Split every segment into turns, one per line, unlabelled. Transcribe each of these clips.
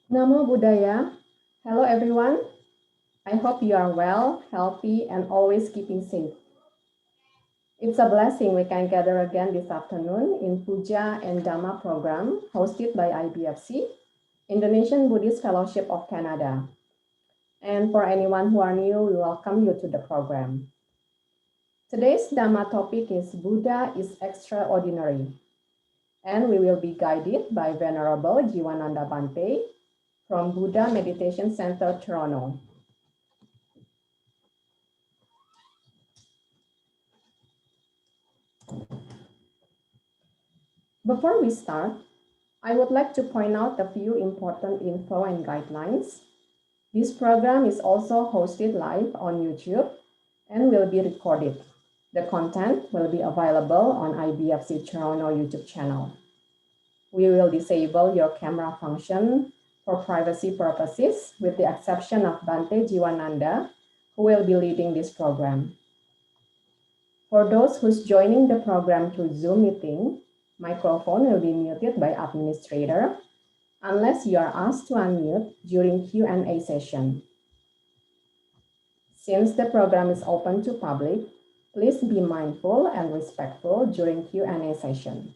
Namo Buddhaya. Hello everyone. I hope you are well, healthy, and always keeping safe. It's a blessing we can gather again this afternoon in Puja and Dhamma program hosted by IBFC, Indonesian Buddhist Fellowship of Canada. And for anyone who are new, we welcome you to the program. Today's Dhamma topic is Buddha is extraordinary. And we will be guided by Venerable Jiwananda Bante from Buddha Meditation Center, Toronto. Before we start, I would like to point out a few important info and guidelines. This program is also hosted live on YouTube and will be recorded. The content will be available on IBFC Toronto YouTube channel. We will disable your camera function for privacy purposes with the exception of Bante Jiwananda, who will be leading this program. For those who's joining the program through Zoom meeting, microphone will be muted by administrator unless you are asked to unmute during Q&A session. Since the program is open to public, please be mindful and respectful during Q&A session.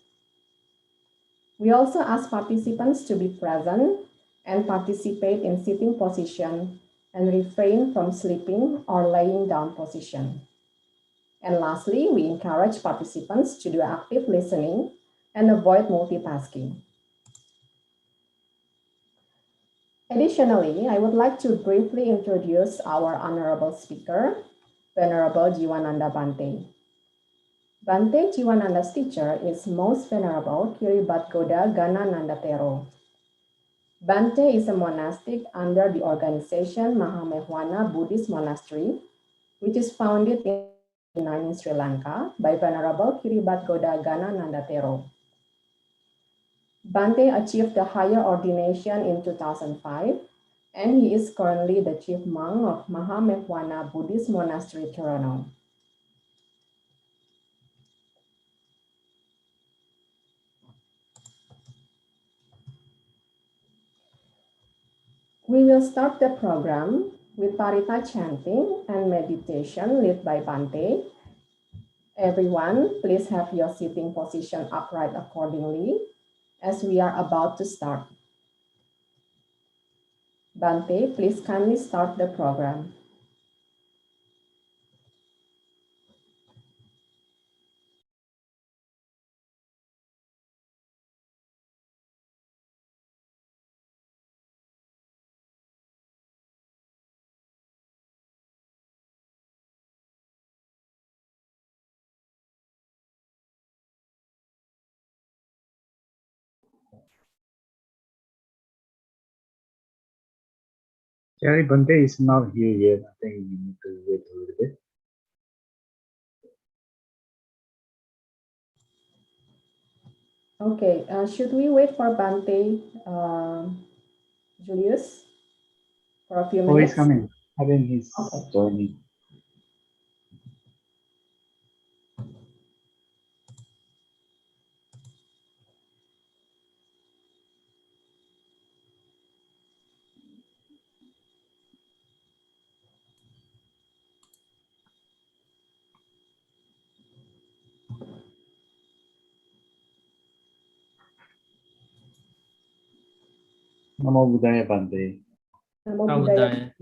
We also ask participants to be present and participate in sitting position and refrain from sleeping or laying down position. And lastly, we encourage participants to do active listening and avoid multitasking. Additionally, I would like to briefly introduce our honorable speaker, Venerable Jiwananda Bante. Bante Jiwananda's teacher is Most Venerable Kiribatgoda Ganananda Tero. Bante is a monastic under the organization Mahamehwana Buddhist Monastery, which is founded in Sri Lanka by Venerable Kiribatgoda Ganananda Tero. Bante achieved the higher ordination in 2005, and he is currently the chief monk of Mahamehwana Buddhist Monastery, Toronto. We will start the program with Parita chanting and meditation led by Bante. Everyone, please have your sitting position upright accordingly as we are about to start. Bante, please kindly start the program.
Jerry Bante is not here yet. I think we need to wait a little bit.
Okay, should we wait for Bante, Julius, for a few minutes?
Oh, he's coming. I think he's joining. Namo Buddhaya Bante.
Namo Buddhaya.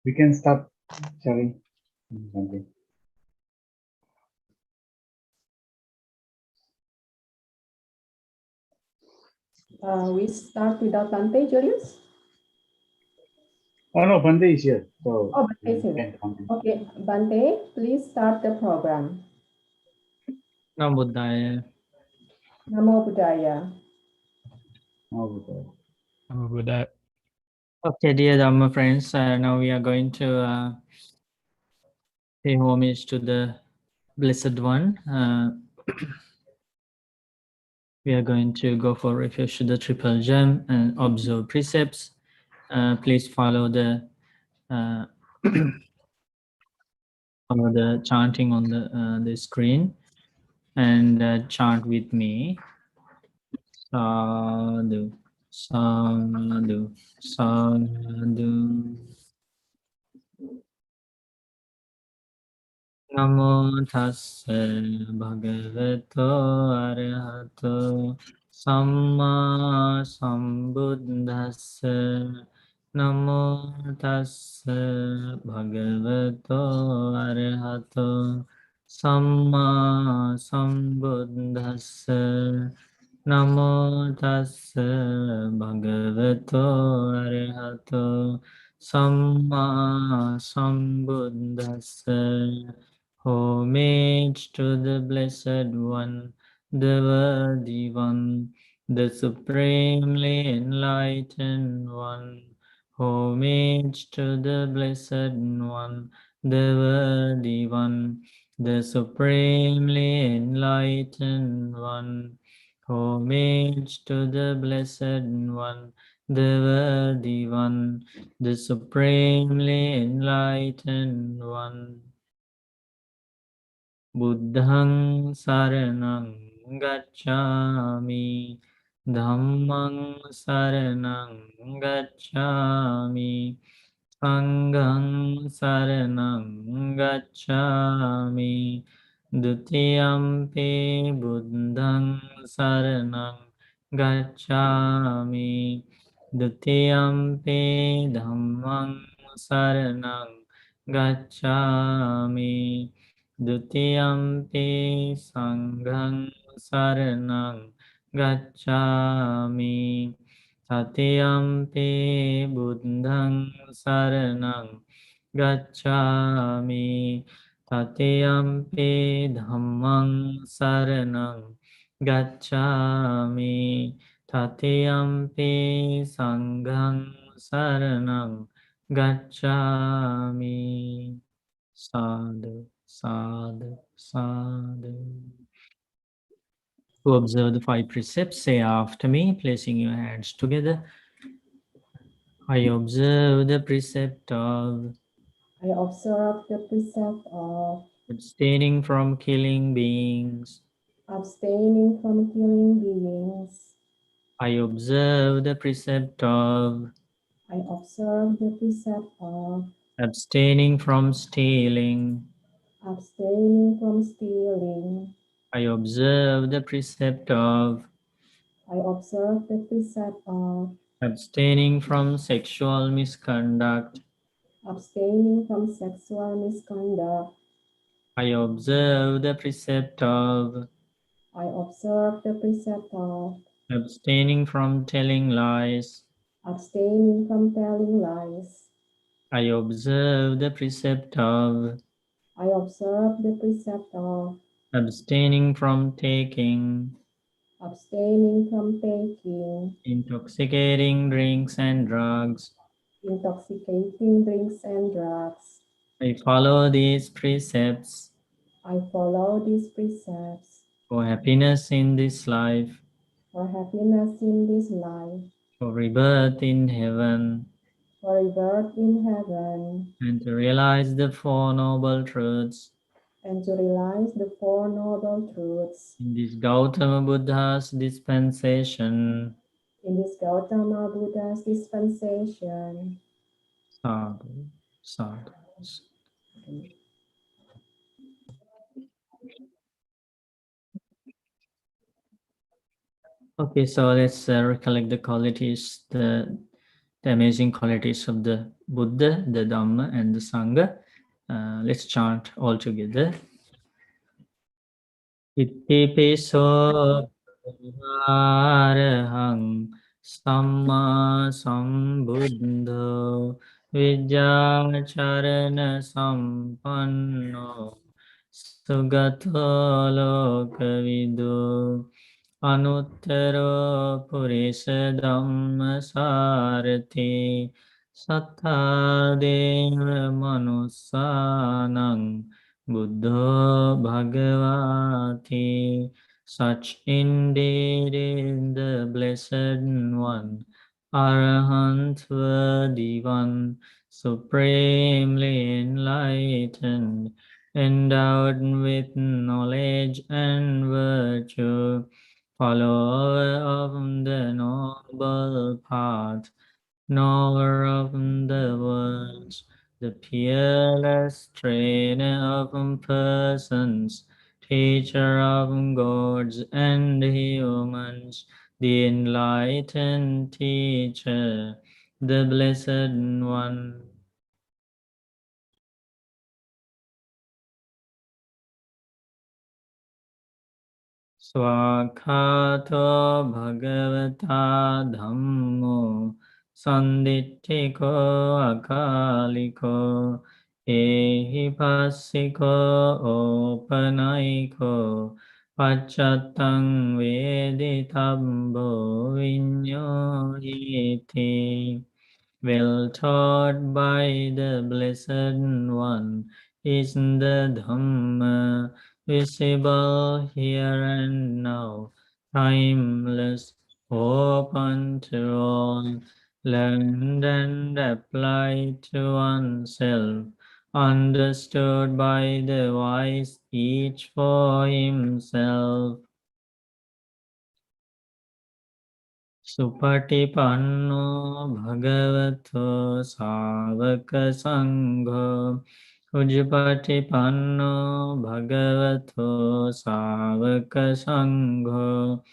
We can start, Jerry. Bante.
We start without Bante, Julius?
Oh no, Bante is here. So
oh, Bante is here. Okay, Bante, please start the program.
Namo Buddhaya.
Namo Buddhaya.
Namo Buddhaya.
Namo Buddhaya. Okay, dear Dhamma friends, now we are going to pay homage to the Blessed One, we are going to go for refuge to the triple gem and observe precepts. Please follow the uh, follow the chanting on the screen and chant with me. Sadhu, sadhu, sadhu. Namo tassa bhagavato arahato samma sambuddhassa. Namo tassa bhagavato arahato samma sambuddhassa. Namo tassa bhagavato arahato samma sambuddhassa. Homage to the Blessed One, the Worthy One, the Supremely Enlightened One. Homage to the Blessed One, the Worthy One, the Supremely Enlightened One. Homage to the Blessed One, the Worthy One, the Supremely Enlightened One. Buddhang saranang gacchami, Dhammang saranang gacchami, Sanghang saranang gacchami, Dutiyampi buddhang saranang gacchami, Dutiyampi dhammang saranang gacchami, Dutiyampi sanghang saranang gacchami. Tatiyampi buddhang saranang gacchami. Tatiyampi dhammang saranang gacchami. Tatiyampi sanghang saranang gacchami. Sadhu, sadhu, sadhu. To observe the 5 precepts, say after me, placing your hands together. I observe the precept of
I observe the precept of
abstaining from killing beings.
abstaining from killing beings.
I observe the precept of
I observe the precept of
abstaining from stealing.
abstaining from stealing.
I observe the precept of
I observe the precept of
abstaining from sexual misconduct.
abstaining from sexual misconduct.
I observe the precept of
I observe the precept of
abstaining from telling lies.
abstaining from telling lies.
I observe the precept of
I observe the precept of
abstaining from taking
abstaining from taking
intoxicating drinks and drugs.
intoxicating drinks and drugs.
I follow these precepts
I follow these precepts
for happiness in this life,
for happiness in this life,
for rebirth in heaven,
for rebirth in heaven,
and to realize the Four Noble Truths
and to realize the Four Noble Truths
in this Gautama Buddha's dispensation.
in this Gautama Buddha's dispensation.
Sadhu, sadhu. Okay, so let's recollect the qualities, the amazing qualities of the Buddha, the Dhamma, and the Sangha. Let's chant all together. Ittipiso arahang samma sambuddho vijjacharana sampanno sugato lokavido anuttaro purisa dhamma sarati sattha deva manussanang Buddha Bhagavati. Such indeed is the Blessed One, Arahant worthy one, supremely enlightened, endowed with knowledge and virtue, follower of the noble path, knower of the worlds, the peerless trainer of persons, teacher of gods and humans, the enlightened teacher, the blessed one. Swakhato bhagavata dhammo sanditthiko akaliko ehi passiko opanaiko pacchattam veditabbo vinyojiti. Well taught by the Blessed One is the Dhamma, visible here and now, timeless, open to all, learned and applied to oneself, understood by the wise, each for himself. Supatipanno bhagavato savaka sangho. Ujjapatipanno bhagavato savaka sangho.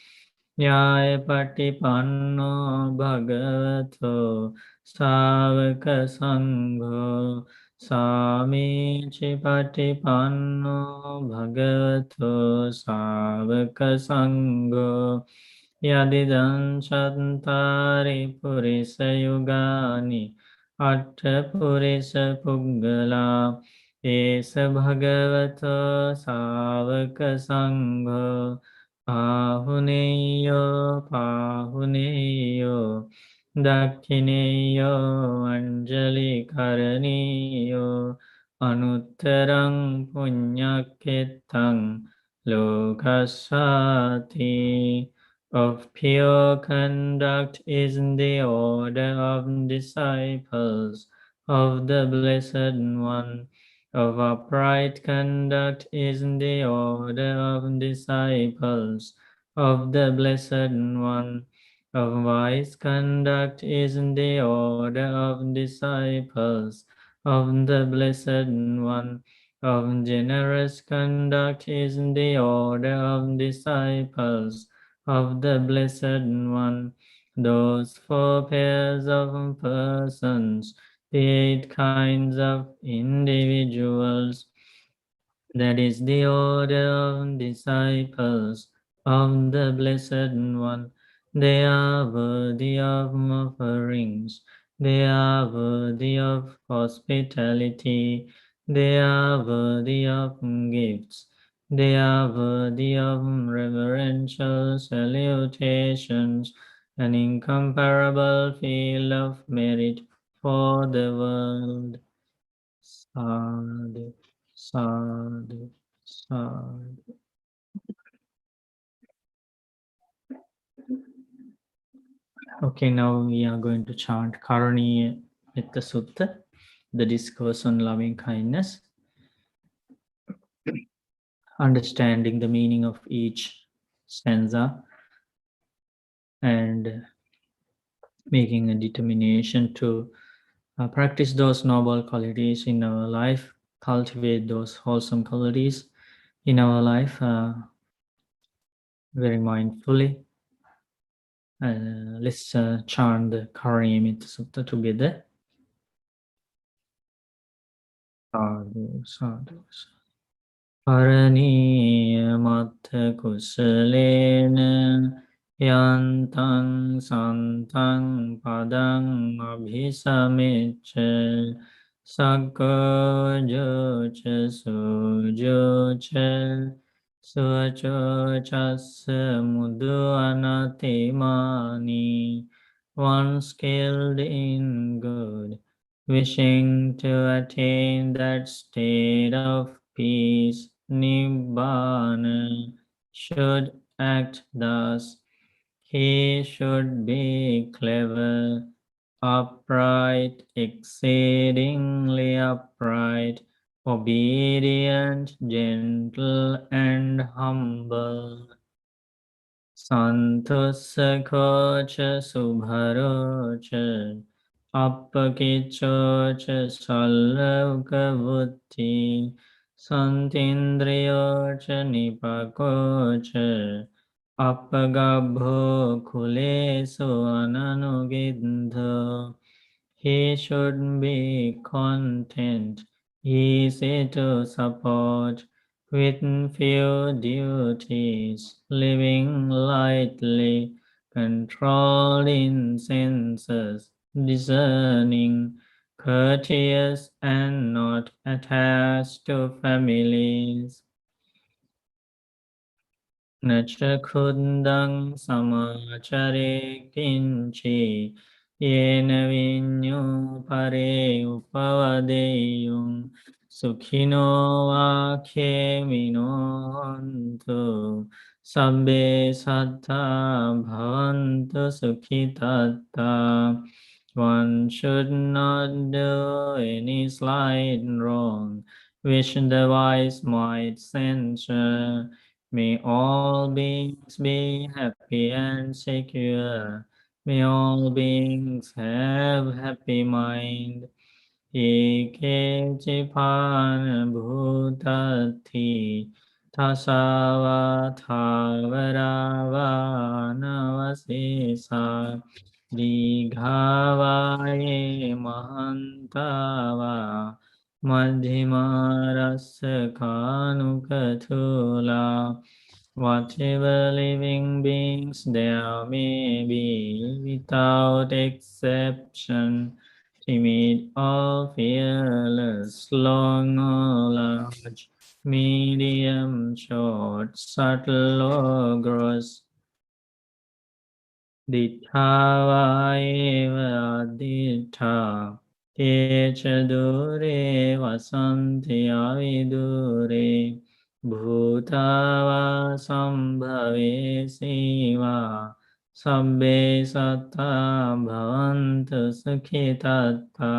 Nyayapatipanno bhagavato savaka sangho. Samichipatipanno bhagavato savaka sangho. Yadidan Chantari Purisa Yugani Atta Purisa Puggala Esa Bhagavato Savaka Sangho Pahuneyo Pahuneyo Dakhineyo Anjali Karaniyo Anuttarang Punyaketang Lokasati. Of pure conduct is the order of disciples of the Blessed One. Of upright conduct is the order of disciples of the Blessed One. Of wise conduct is the order of disciples of the Blessed One. Of generous conduct is the order of disciples of the Blessed One. Those four pairs of persons, the eight kinds of individuals, that is the order of disciples of the Blessed One. They are worthy of offerings. They are worthy of hospitality. They are worthy of gifts. They are worthy of reverential salutations, an incomparable field of merit for the world. Sadhu, sadhu, sadhu. Okay, now we are going to chant Karaniya Metta Sutta, the discourse on loving kindness, understanding the meaning of each stanza and making a determination to practice those noble qualities in our life, cultivate those wholesome qualities in our life very mindfully. Let's chant the Karaniya Metta Sutta together. Sadhu, sadhu, sadhu. Paraniyamatha kusalena yantang santang padang abhisamicca sakko jocha sujocha suachochassa mudu anatimani. One skilled in good, wishing to attain that state of peace, nibbana, should act thus. He should be clever, upright, exceedingly upright, obedient, gentle, and humble. Santussako cha subharo cha appakicho cha sallavakavutti santindriyo cha nipako cha appagabho kulesu ananugidho. He should be content, easy to support, with few duties, living lightly, controlled in senses, discerning, courteous, and not attached to families. न च क्षुद्दं समाचरे किञ्चि येन विඤ्ञो परे उपवदेयुं सुखिनो वाख्येमिनो हन्तु सब्बे सत्ता भवन्तु सुखितत्ता. One should not do any slight wrong, which the wise might censure. May all beings be happy and secure. May all beings have happy mind. Eke jipana bhutati tasava thavarava navasesa dighavāye mahantava madhima rasakhanukathula. Whatever living beings there may be, without exception, timid or fearless, long or large, medium, short, subtle or gross, Dittha eva dittha, te ca dure vasanti avidure, bhuta va sambhave siva, sabbe satta bhavantu sukhitatta.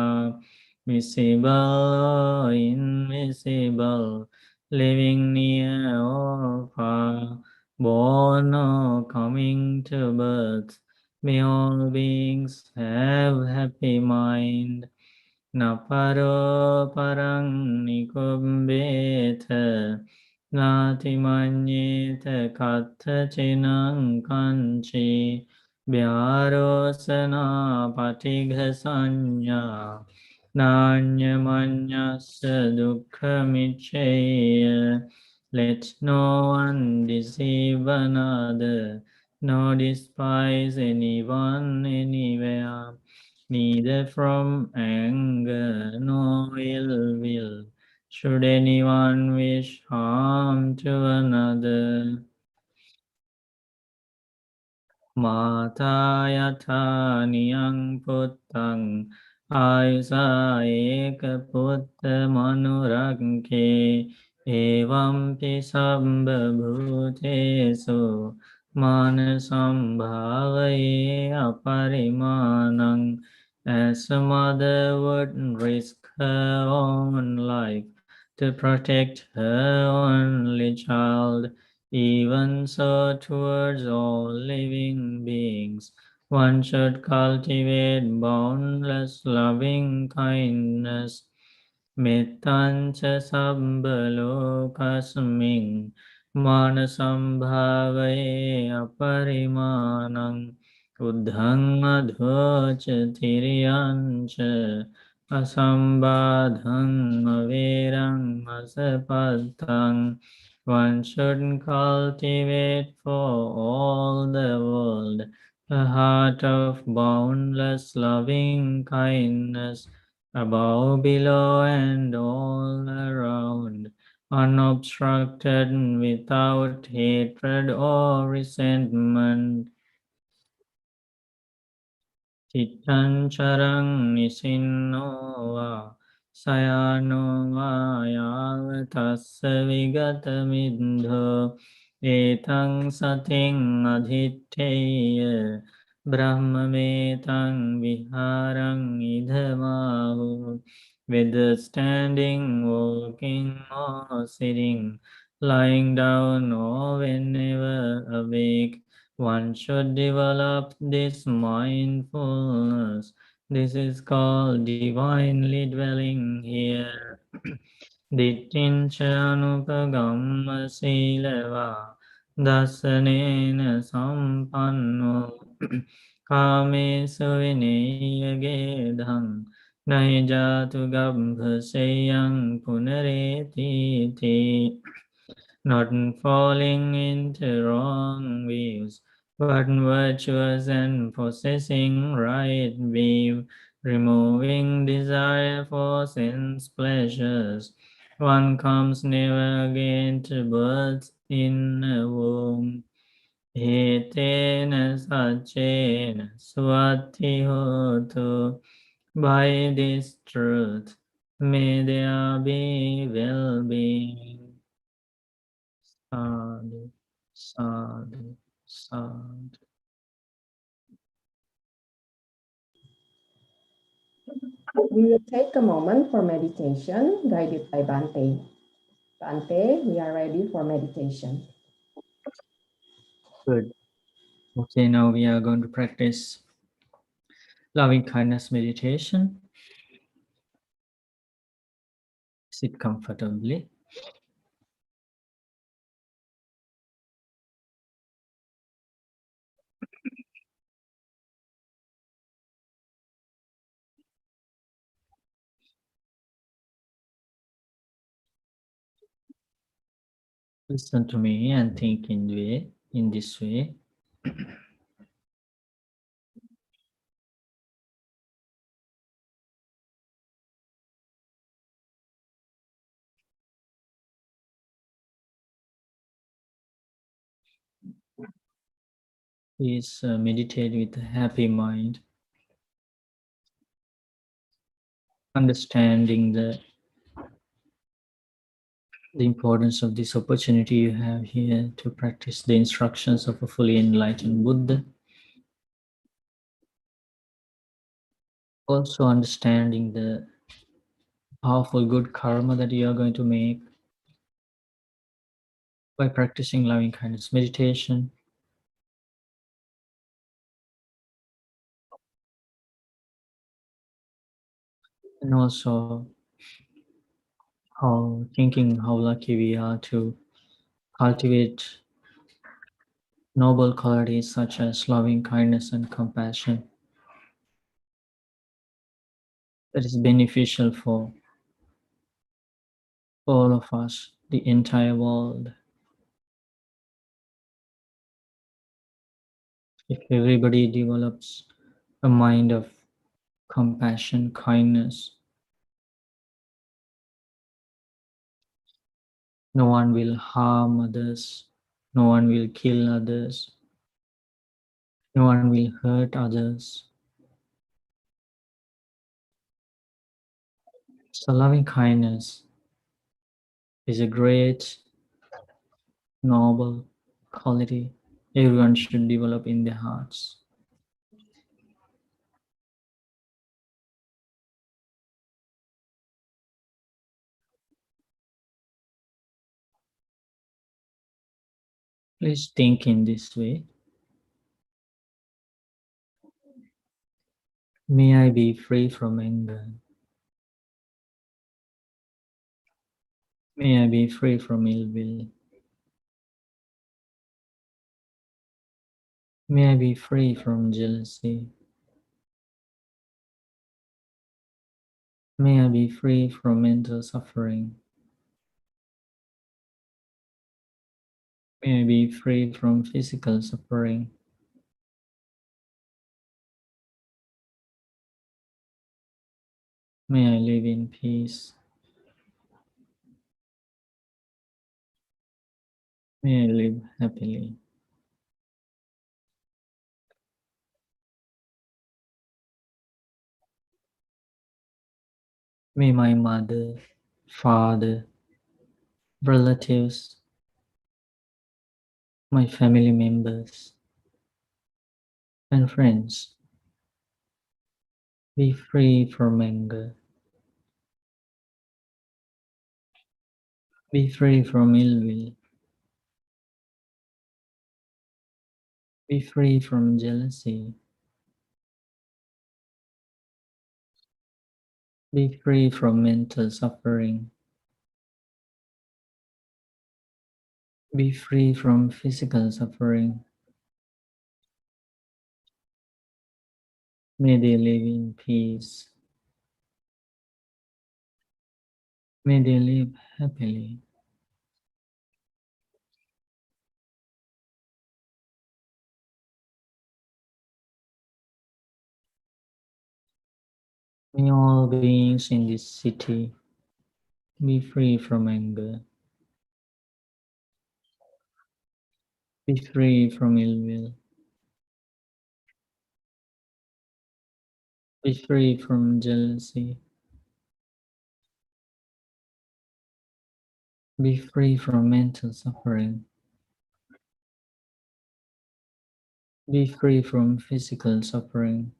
Visible, invisible, living near or far, born or coming to birth, may all beings have happy mind. Naparo parang nikumbeta nati manyeta katha chinang kanchi vyarosana patigha sanya nanyamanyasya dukkhamicheya. Let no one deceive another, nor despise anyone anywhere, neither from anger nor ill will, should anyone wish harm to another. Mata yatha niyang puttang ayusa eka putta manuragke evam pi sambha bhutesu manasam bhavaye aparimanang. As a mother would risk her own life to protect her only child, even so towards all living beings, one should cultivate boundless loving kindness. Mettancha sabbhalokasming manasambhavaye aparimanang uddhang adhocha tiriyancha asambadhang averang asapatthang. One should cultivate for all the world a heart of boundless loving kindness, above, below, and all around, unobstructed, without hatred or resentment. Cittan charang nisinno va Sayano vayava tassa vigata midho etang sating adhiteya brahmametang viharang idhamahu whether standing, walking or sitting, lying down or whenever awake, one should develop this mindfulness. This is called divinely dwelling here. Dittinchanupagamma silava dasanena sampanno kamesu vinayagedham nahi jatu gabhaseyang punareti not falling into wrong views, but virtuous and possessing right view, removing desire for sense pleasures. One comes never again to birth in a womb. Etena sachena swati hotu. By this truth, may there be well-being. Sadhu, sadhu, sadhu.
We will take a moment for meditation guided by Bante. Bante, we are ready for meditation.
Good. Okay, now we are going to practice loving kindness meditation. Sit comfortably. Listen to me and think in this way. Please meditate with a happy mind, understanding the importance of this opportunity you have here to practice the instructions of a fully enlightened Buddha. Also understanding the powerful good karma that you are going to make by practicing loving kindness meditation. And also how lucky we are to cultivate noble qualities such as loving kindness and compassion that is beneficial for all of us, the entire world. If everybody develops a mind of compassion, kindness, no one will harm others, no one will kill others, no one will hurt others. So loving kindness is a great, noble quality everyone should develop in their hearts. Please think in this way. May I be free from anger. May I be free from ill will. May I be free from jealousy. May I be free from mental suffering. May I be free from physical suffering. May I live in peace. May I live happily. May my mother, father, relatives, my family members, and friends be free from anger, be free from ill will, be free from jealousy, be free from mental suffering, be free from physical suffering. May they live in peace. May they live happily. May all beings in this city be free from anger, be free from ill will, be free from jealousy, be free from mental suffering, be free from physical suffering.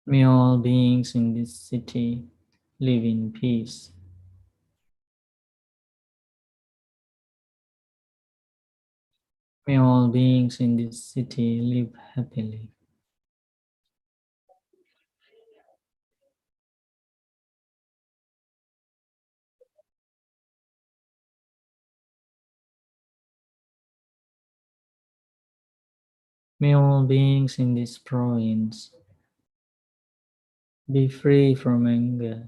May all beings in this city live in peace. May all beings in this city live happily. May all beings in this province be free from anger,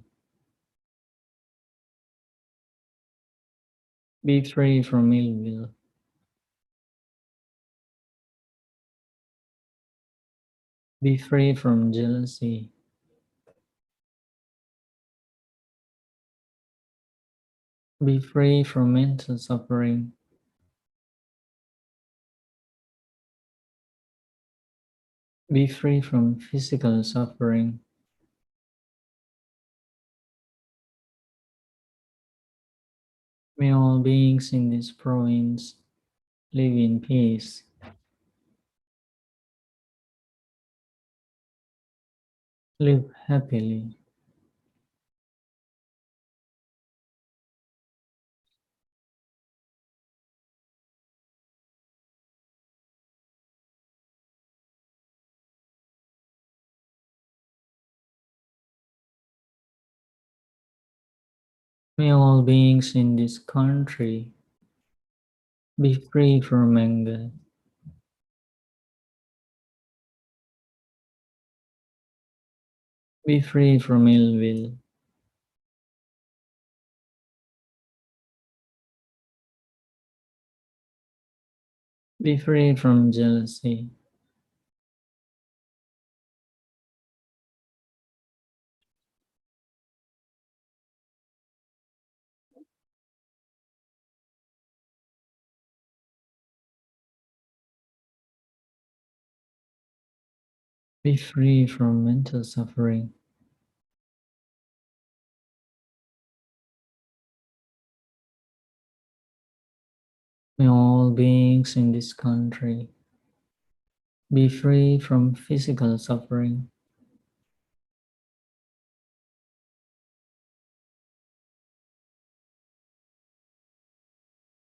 be free from ill will, be free from jealousy, be free from mental suffering, be free from physical suffering. May all beings in this province live in peace. Live happily. May all beings in this country be free from anger, be free from ill will, be free from jealousy, be free from mental suffering. May all beings in this country be free from physical suffering.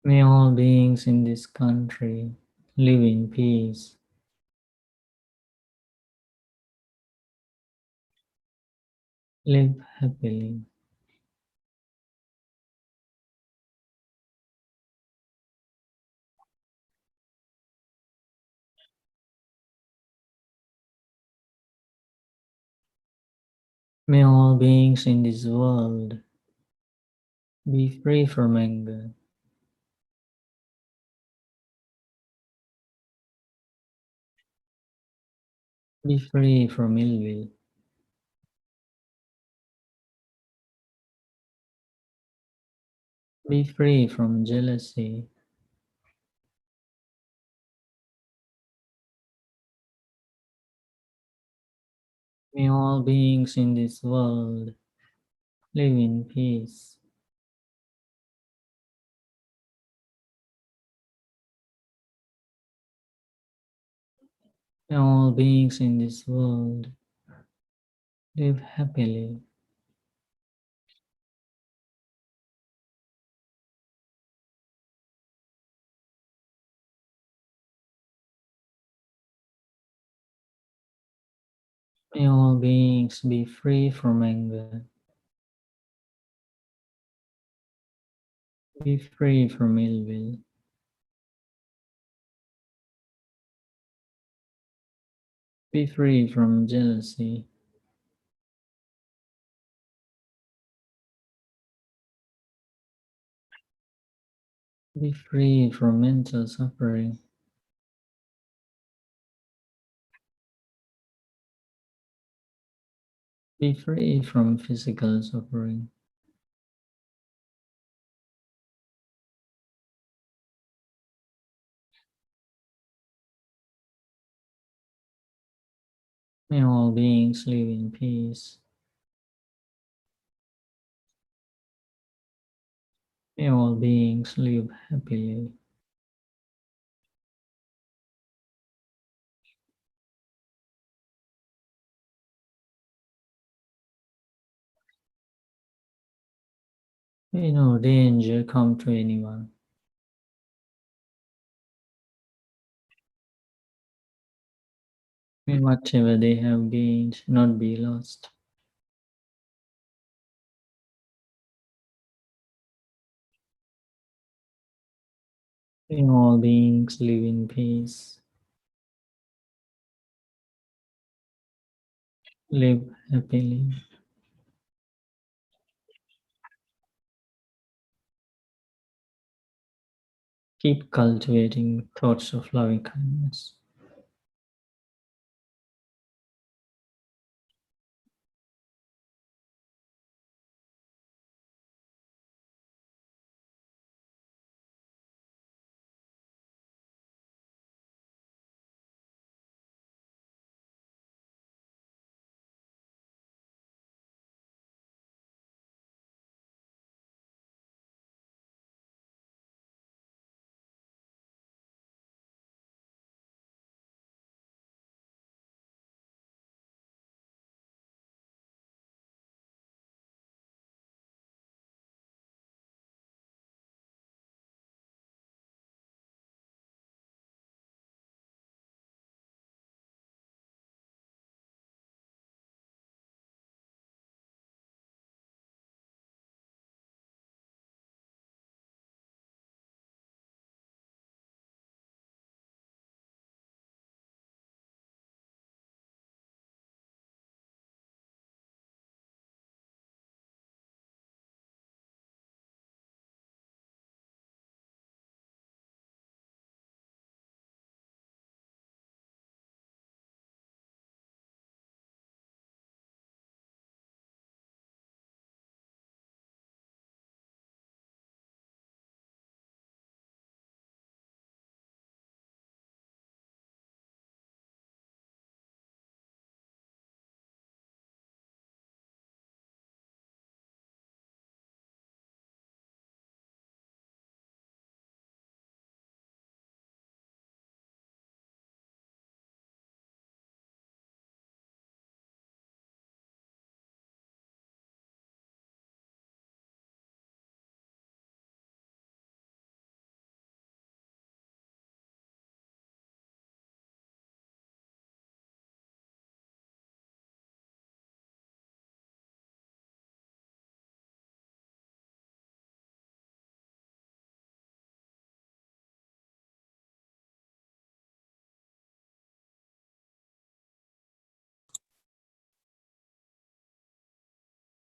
May all beings in this country live in peace. Live happily. May all beings in this world be free from anger, be free from ill will, be free from jealousy, May all beings in this world live in peace. May all beings in this world live happily. May all beings be free from anger, be free from ill will, be free from jealousy, be free from mental suffering, be free from physical suffering. May all beings live in peace. May all beings live happily. May no danger come to anyone. May whatever they have gained not be lost. May all beings live in peace, live happily. Keep cultivating thoughts of loving kindness.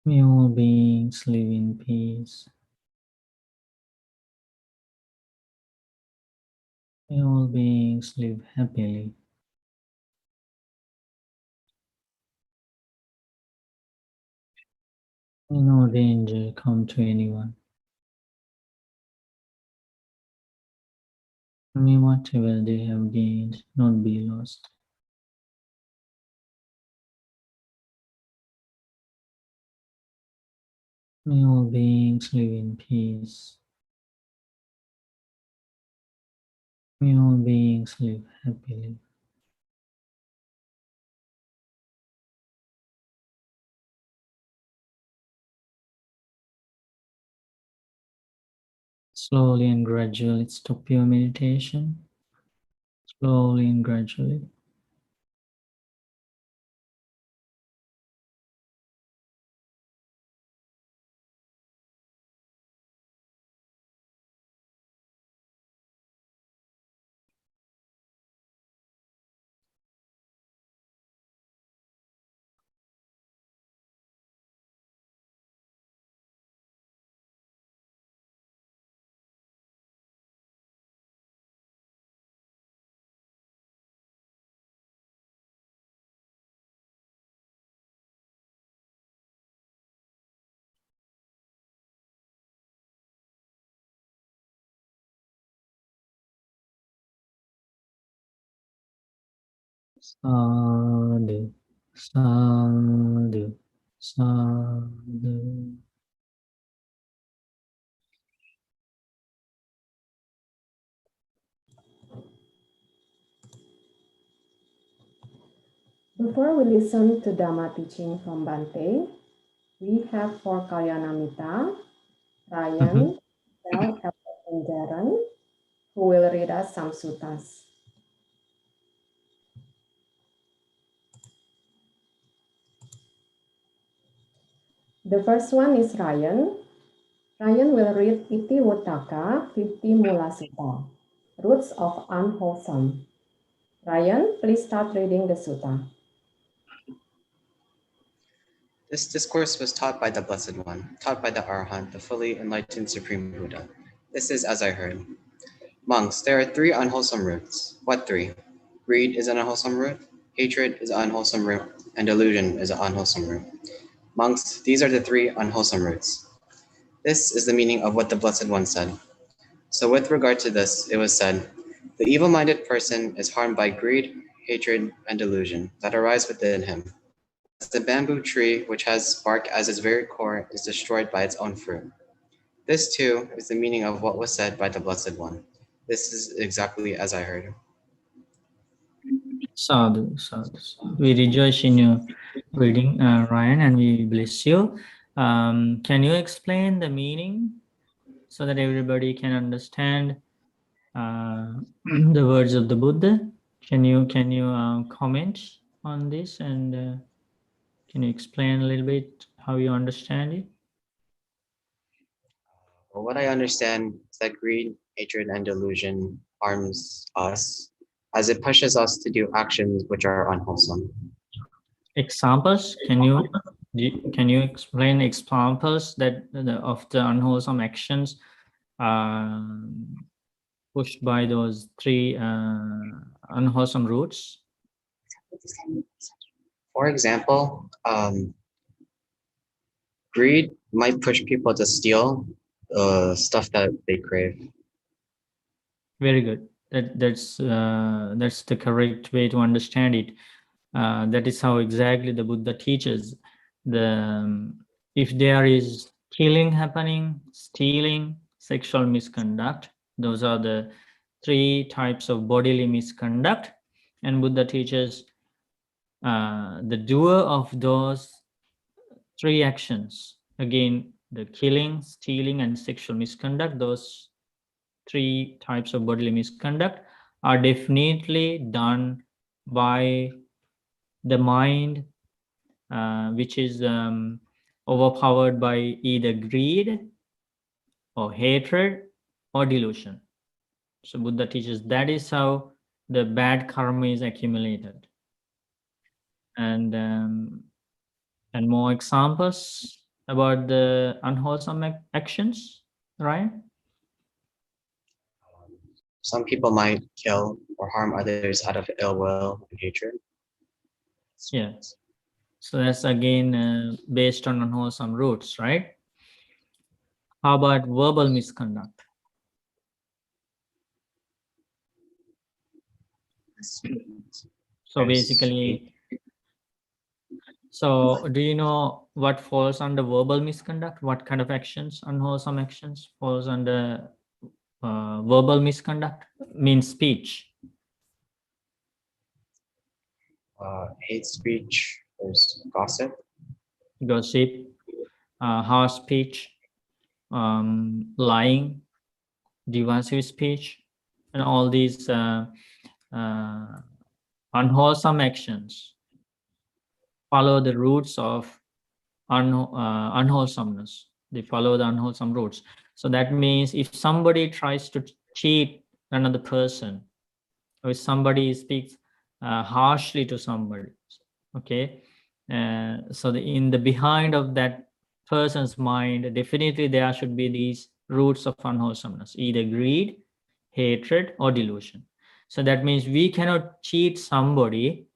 May all beings live in peace. May all beings live happily. May no danger come to anyone. May whatever they have gained not be lost. May all beings live in peace. May all beings live happily. Slowly and gradually stop your meditation. Slowly and gradually. Sadhu, sadhu, sadhu.
Before we listen to Dhamma teaching from Bante, we have for Kalyanamita, Ryan, Bell, and Darren, who will read us some suttas. The first one is Ryan. Ryan will read Iti Wuttaka 50 Mula Sutta, Roots of Unwholesome. Ryan, please start reading the sutta.
This discourse was taught by the Blessed One, taught by the Arahant, the fully enlightened Supreme Buddha. This is as I heard. Monks, there are three unwholesome roots. What three? Greed is an unwholesome root, hatred is an unwholesome root, and delusion is an unwholesome root. Monks, these are the three unwholesome roots. This is the meaning of what the Blessed One said. So with regard to this, it was said, the evil-minded person is harmed by greed, hatred, and delusion that arise within him. As the bamboo tree, which has bark as its very core, is destroyed by its own fruit. This too is the meaning of what was said by the Blessed One. This is exactly as I heard.
Sadhu, sadhu. We rejoice in your reading, Ryan, and we bless you. Can you explain the meaning so that everybody can understand the words of the Buddha? Can you comment on this, and can you explain a little bit how you understand it?
Well, what I understand is that greed, hatred, and delusion harms us as it pushes us to do actions which are unwholesome.
Examples? Can you explain examples that of the unwholesome actions pushed by those three unwholesome roots?
For example, greed might push people to steal stuff that they crave.
Very good. That's the correct way to understand it. That is how exactly the Buddha teaches. If there is killing happening, stealing, sexual misconduct, those are the three types of bodily misconduct, and Buddha teaches the doer of those three actions. Again, the killing, stealing, and sexual misconduct, those three types of bodily misconduct are definitely done by the mind, which is overpowered by either greed or hatred or delusion. So Buddha teaches that is how the bad karma is accumulated. And more examples about the unwholesome actions, right?
Some people might kill or harm others out of ill will and hatred.
Yeah. So that's again based on unwholesome roots, right? How about verbal misconduct? So basically, So do you know what falls under verbal misconduct? What kind of actions, unwholesome actions, falls under verbal misconduct? Means speech.
Hate speech, there's gossip,
Gossip, harsh speech, lying, divisive speech, and all these unwholesome actions follow the roots of unwholesomeness. They follow the unwholesome roots. So that means if somebody tries to cheat another person, or if somebody speaks harshly to somebody, okay, so in the behind of that person's mind, definitely there should be these roots of unwholesomeness, either greed, hatred, or delusion. So that means we cannot cheat somebody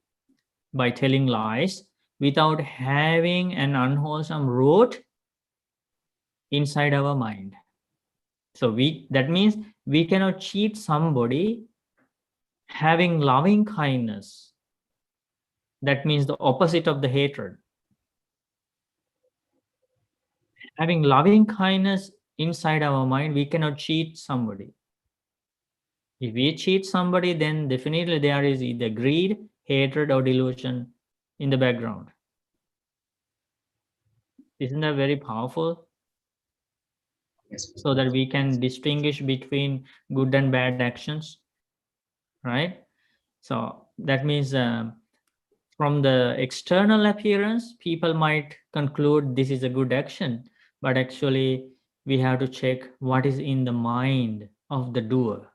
by telling lies without having an unwholesome root inside our mind. So that means we cannot cheat somebody having loving kindness. That means the opposite of the hatred. Having loving kindness inside our mind, we cannot cheat somebody. If we cheat somebody, then definitely there is either greed, hatred, or delusion in the background. Isn't that very powerful?
yes,
So that we can distinguish between good and bad actions, right? So that means from the external appearance, people might conclude this is a good action, but actually we have to check what is in the mind of the doer.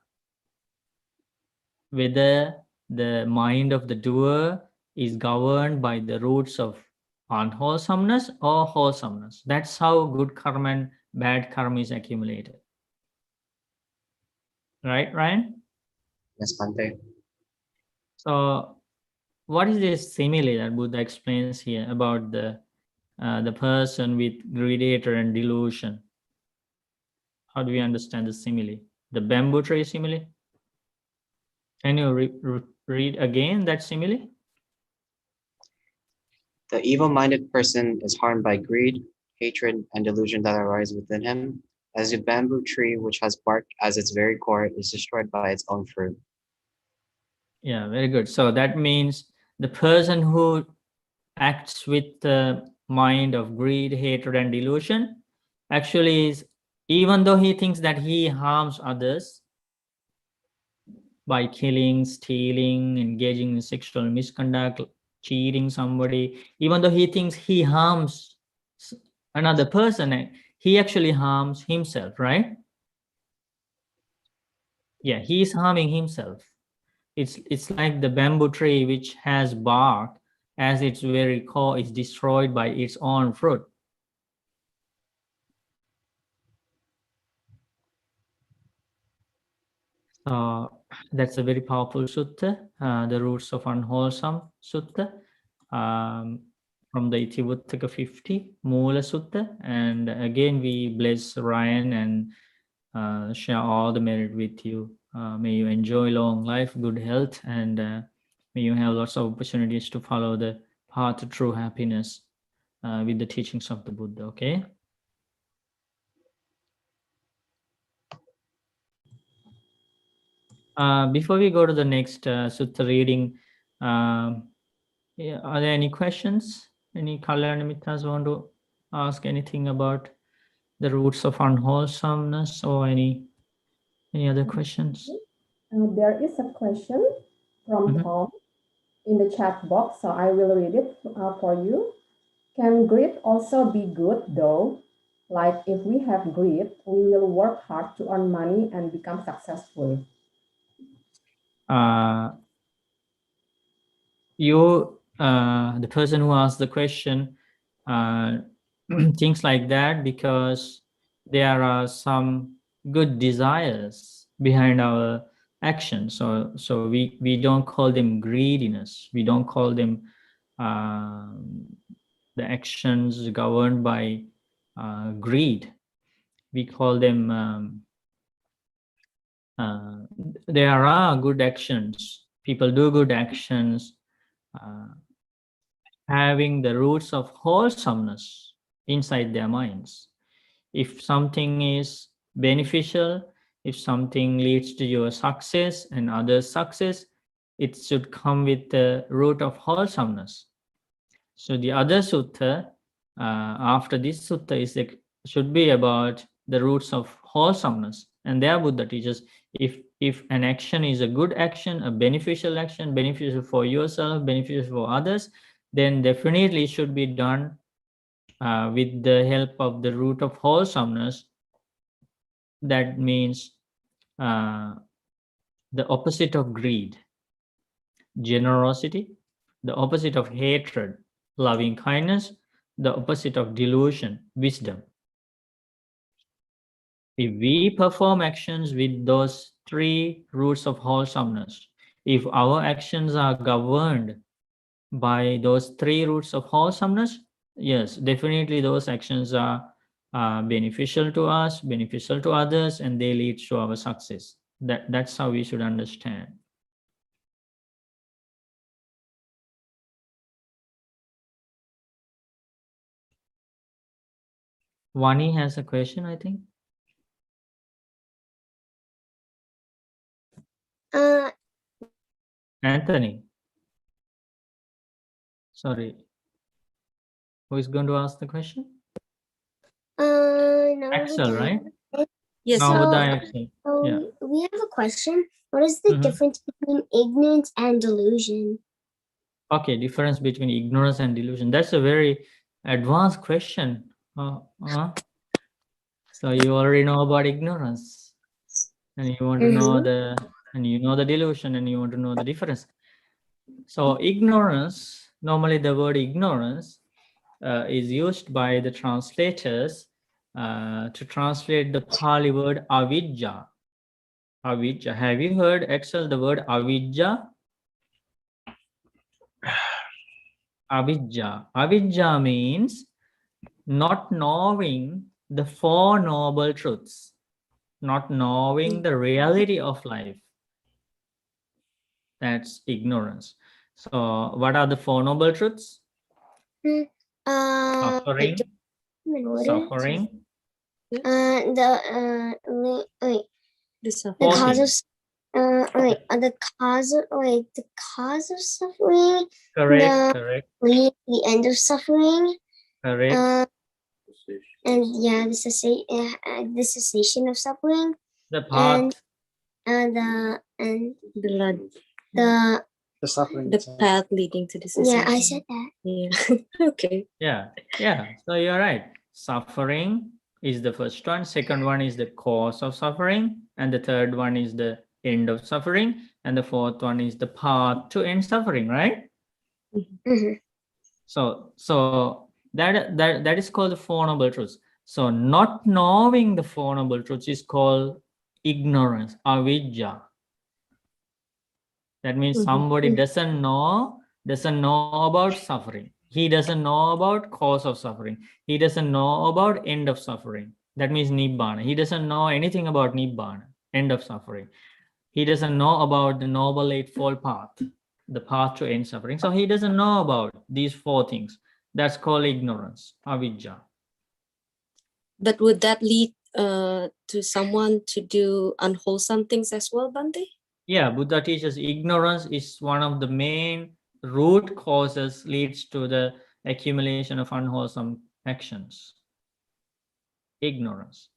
Whether the mind of the doer is governed by the roots of unwholesomeness or wholesomeness. That's how good karma and bad karma is accumulated. Right, Ryan?
yes, Bante.
So what is this simile that Buddha explains here about the person with greed, hatred, and delusion? How do we understand the simile? The bamboo tree simile? Can you read again that simile?
The evil-minded person is harmed by greed, hatred, and delusion that arise within him, as a bamboo tree which has bark as its very core is destroyed by its own fruit.
Yeah, very good. So that means the person who acts with the mind of greed, hatred, and delusion actually is, even though he thinks that he harms others by killing, stealing, engaging in sexual misconduct, cheating somebody, even though he thinks he harms another person, he actually harms himself, right? Yeah, he is harming himself. It's like the bamboo tree which has bark as its very core is destroyed by its own fruit. That's a very powerful sutta, the roots of unwholesome sutta, from the Itivuttaka 50, Mula Sutta. And again, we bless Ryan and share all the merit with you. May you enjoy long life, good health, and may you have lots of opportunities to follow the path to true happiness with the teachings of the Buddha, okay? Before we go to the next sutta reading, yeah, are there any questions? Any Kalyana Mitras want to ask anything about the roots of unwholesomeness or any other questions?
There is a question from
Mhm.
Tom in the chat box, so I will read it for you. Can greed also be good though? Like if we have greed, we will work hard to earn money and become successful.
The person who asked the question thinks like that because there are some good desires behind our actions. So we don't call them greediness. We don't call them the actions governed by greed. We call them there are good actions. People do good actions having the roots of wholesomeness inside their minds. If something is beneficial, if something leads to your success and others' success, it should come with the root of wholesomeness. So the other sutta, after this sutta, should be about the roots of wholesomeness. And there Buddha teaches, if an action is a good action, a beneficial action, beneficial for yourself, beneficial for others, then definitely it should be done with the help of the root of wholesomeness. That means the opposite of greed, generosity, the opposite of hatred, loving kindness, the opposite of delusion, wisdom. If we perform actions with those three roots of wholesomeness, if our actions are governed by those three roots of wholesomeness, yes, definitely those actions are beneficial to us, beneficial to others, and they lead to our success. That's how we should understand. Vani has a question, I think. Anthony. Sorry. Who is going to ask the question?
No,
Axel, right?
Yes.
No,
So,
Axel. Yeah.
we have a question. What is the difference between ignorance and delusion?
Okay, difference between ignorance and delusion. That's a very advanced question. So you already know about ignorance, and you want to know the delusion, and you want to know the difference. So ignorance, normally the word ignorance is used by the translators to translate the Pali word avidya. Avidya. Have you heard, Axel, the word avidya? Avidya. Avidya means not knowing the Four Noble Truths, not knowing the reality of life. That's ignorance. So what are the Four Noble Truths? Suffering. Suffering.
The cause of the cause of suffering.
Correct.
The end of suffering.
Correct.
And yeah, the cessation of suffering.
The path.
The suffering. The path leading to the cessation. Yeah, I said that. Yeah. Okay.
Yeah. So you're right. Suffering is the first one. Second one is the cause of suffering. And the third one is the end of suffering. And the fourth one is the path to end suffering, right? So that is called the Four Noble Truths. So not knowing the Four Noble Truths is called ignorance, avidya. That means somebody doesn't know about suffering. He doesn't know about cause of suffering. He doesn't know about end of suffering. That means nibbana. He doesn't know anything about nibbana, end of suffering. He doesn't know about the Noble Eightfold Path, the path to end suffering. So he doesn't know about these four things. That's called ignorance, avidya.
But would that lead to someone to do unwholesome things as well, Bante?
Yeah, Buddha teaches ignorance is one of the main root causes leads to the accumulation of unwholesome actions. Ignorance.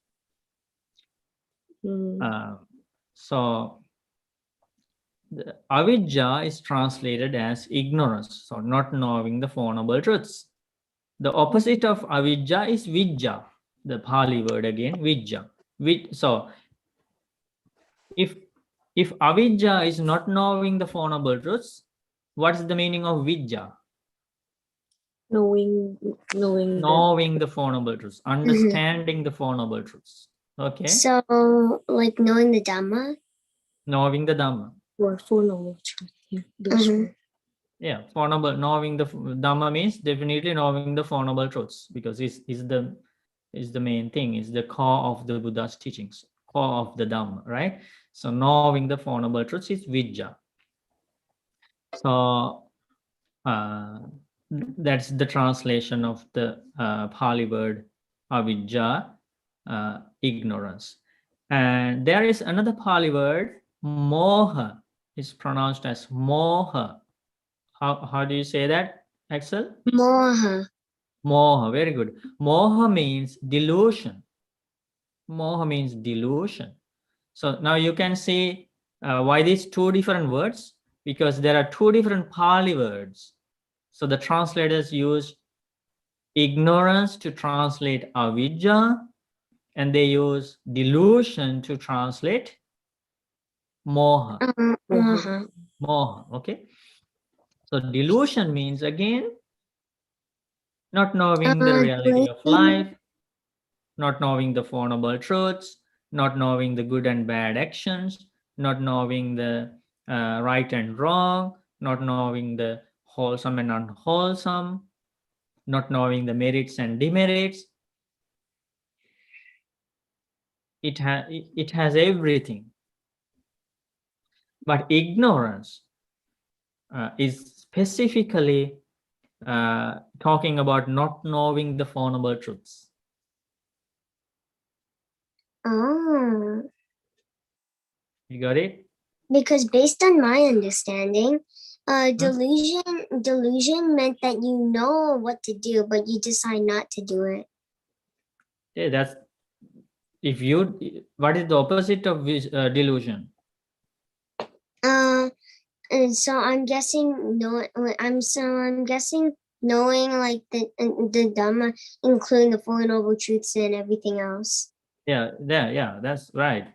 So the avidya is translated as ignorance, so not knowing the Four Noble Truths. The opposite of avidya is vidya, the Pali word again, vidya. So if avidya is not knowing the Four Noble Truths, what is the meaning of vidya?
Knowing
the Four Noble Truths, understanding the Four Noble Truths. Okay.
So, like knowing the Dhamma?
Knowing the Dhamma.
Or Four Noble Truths.
Yeah, knowing the Dhamma means definitely knowing the Four Noble Truths, because is the main thing, is the core of the Buddha's teachings, core of the Dhamma, right? So knowing the Four Noble Truths is vidya. So That's the translation of the Pali word avidya, ignorance. And there is another Pali word, moha. It's pronounced as moha. How do you say that, Axel?
Moha.
Moha, very good. Moha means delusion. Moha means delusion. So now you can see why these two different words, because there are two different Pali words. So the translators use ignorance to translate avidya, and they use delusion to translate moha.
Moha.
Moha, okay? So delusion means, again, not knowing the reality of life, not knowing the Four Noble Truths, not knowing the good and bad actions, not knowing the right and wrong, not knowing the wholesome and unwholesome, not knowing the merits and demerits. It has everything. But ignorance is specifically talking about not knowing the Four Noble Truths.
Oh,
You got it?
because based on my understanding, delusion meant that you know what to do, but you decide not to do it.
Yeah, that's if you. What is the opposite of delusion?
And so I'm guessing I'm guessing knowing like the Dhamma, including the Four Noble Truths and everything else.
Yeah, that's right.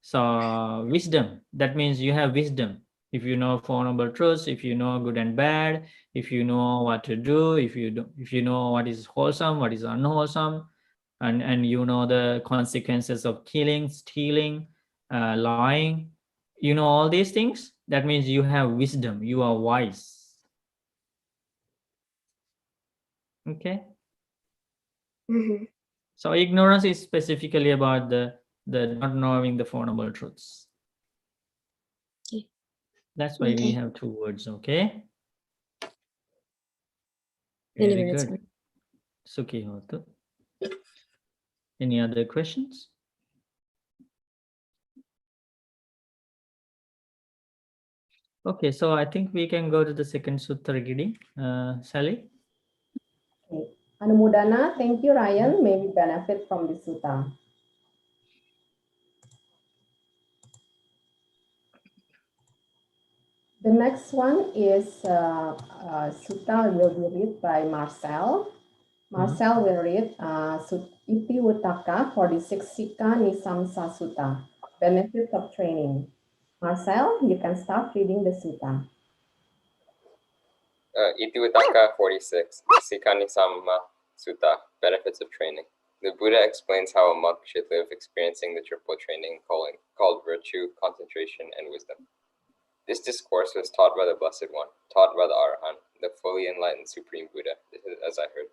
So wisdom, that means you have wisdom. If you know Four Noble Truths, if you know good and bad, if you know what to do, if you know what is wholesome, what is unwholesome, and you know the consequences of killing, stealing, lying, you know all these things, that means you have wisdom, you are wise. Okay.
Mm-hmm.
So ignorance is specifically about the not knowing the Four Noble Truths.
Okay.
That's why we
Okay.
have two words. Okay.
Many
Very
words.
good. Sukhi hotu. Any other questions? Okay, so I think we can go to the second sutta reading. Sally?
Okay. Anumodana, thank you, Ryan. May we benefit from this sutta. The next one is sutta will be read by Marcel. Marcel will read Iti Utaka 46 Sika Nisamsa Sutta, Benefits of Training. Marcel, you can start reading the sutta.
Iti Utaka 46, Sikani Samma Sutta, Benefits of Training. The Buddha explains how a monk should live experiencing the triple training called virtue, concentration, and wisdom. This discourse was taught by the Blessed One, taught by the Arahant, the fully enlightened Supreme Buddha, as I heard.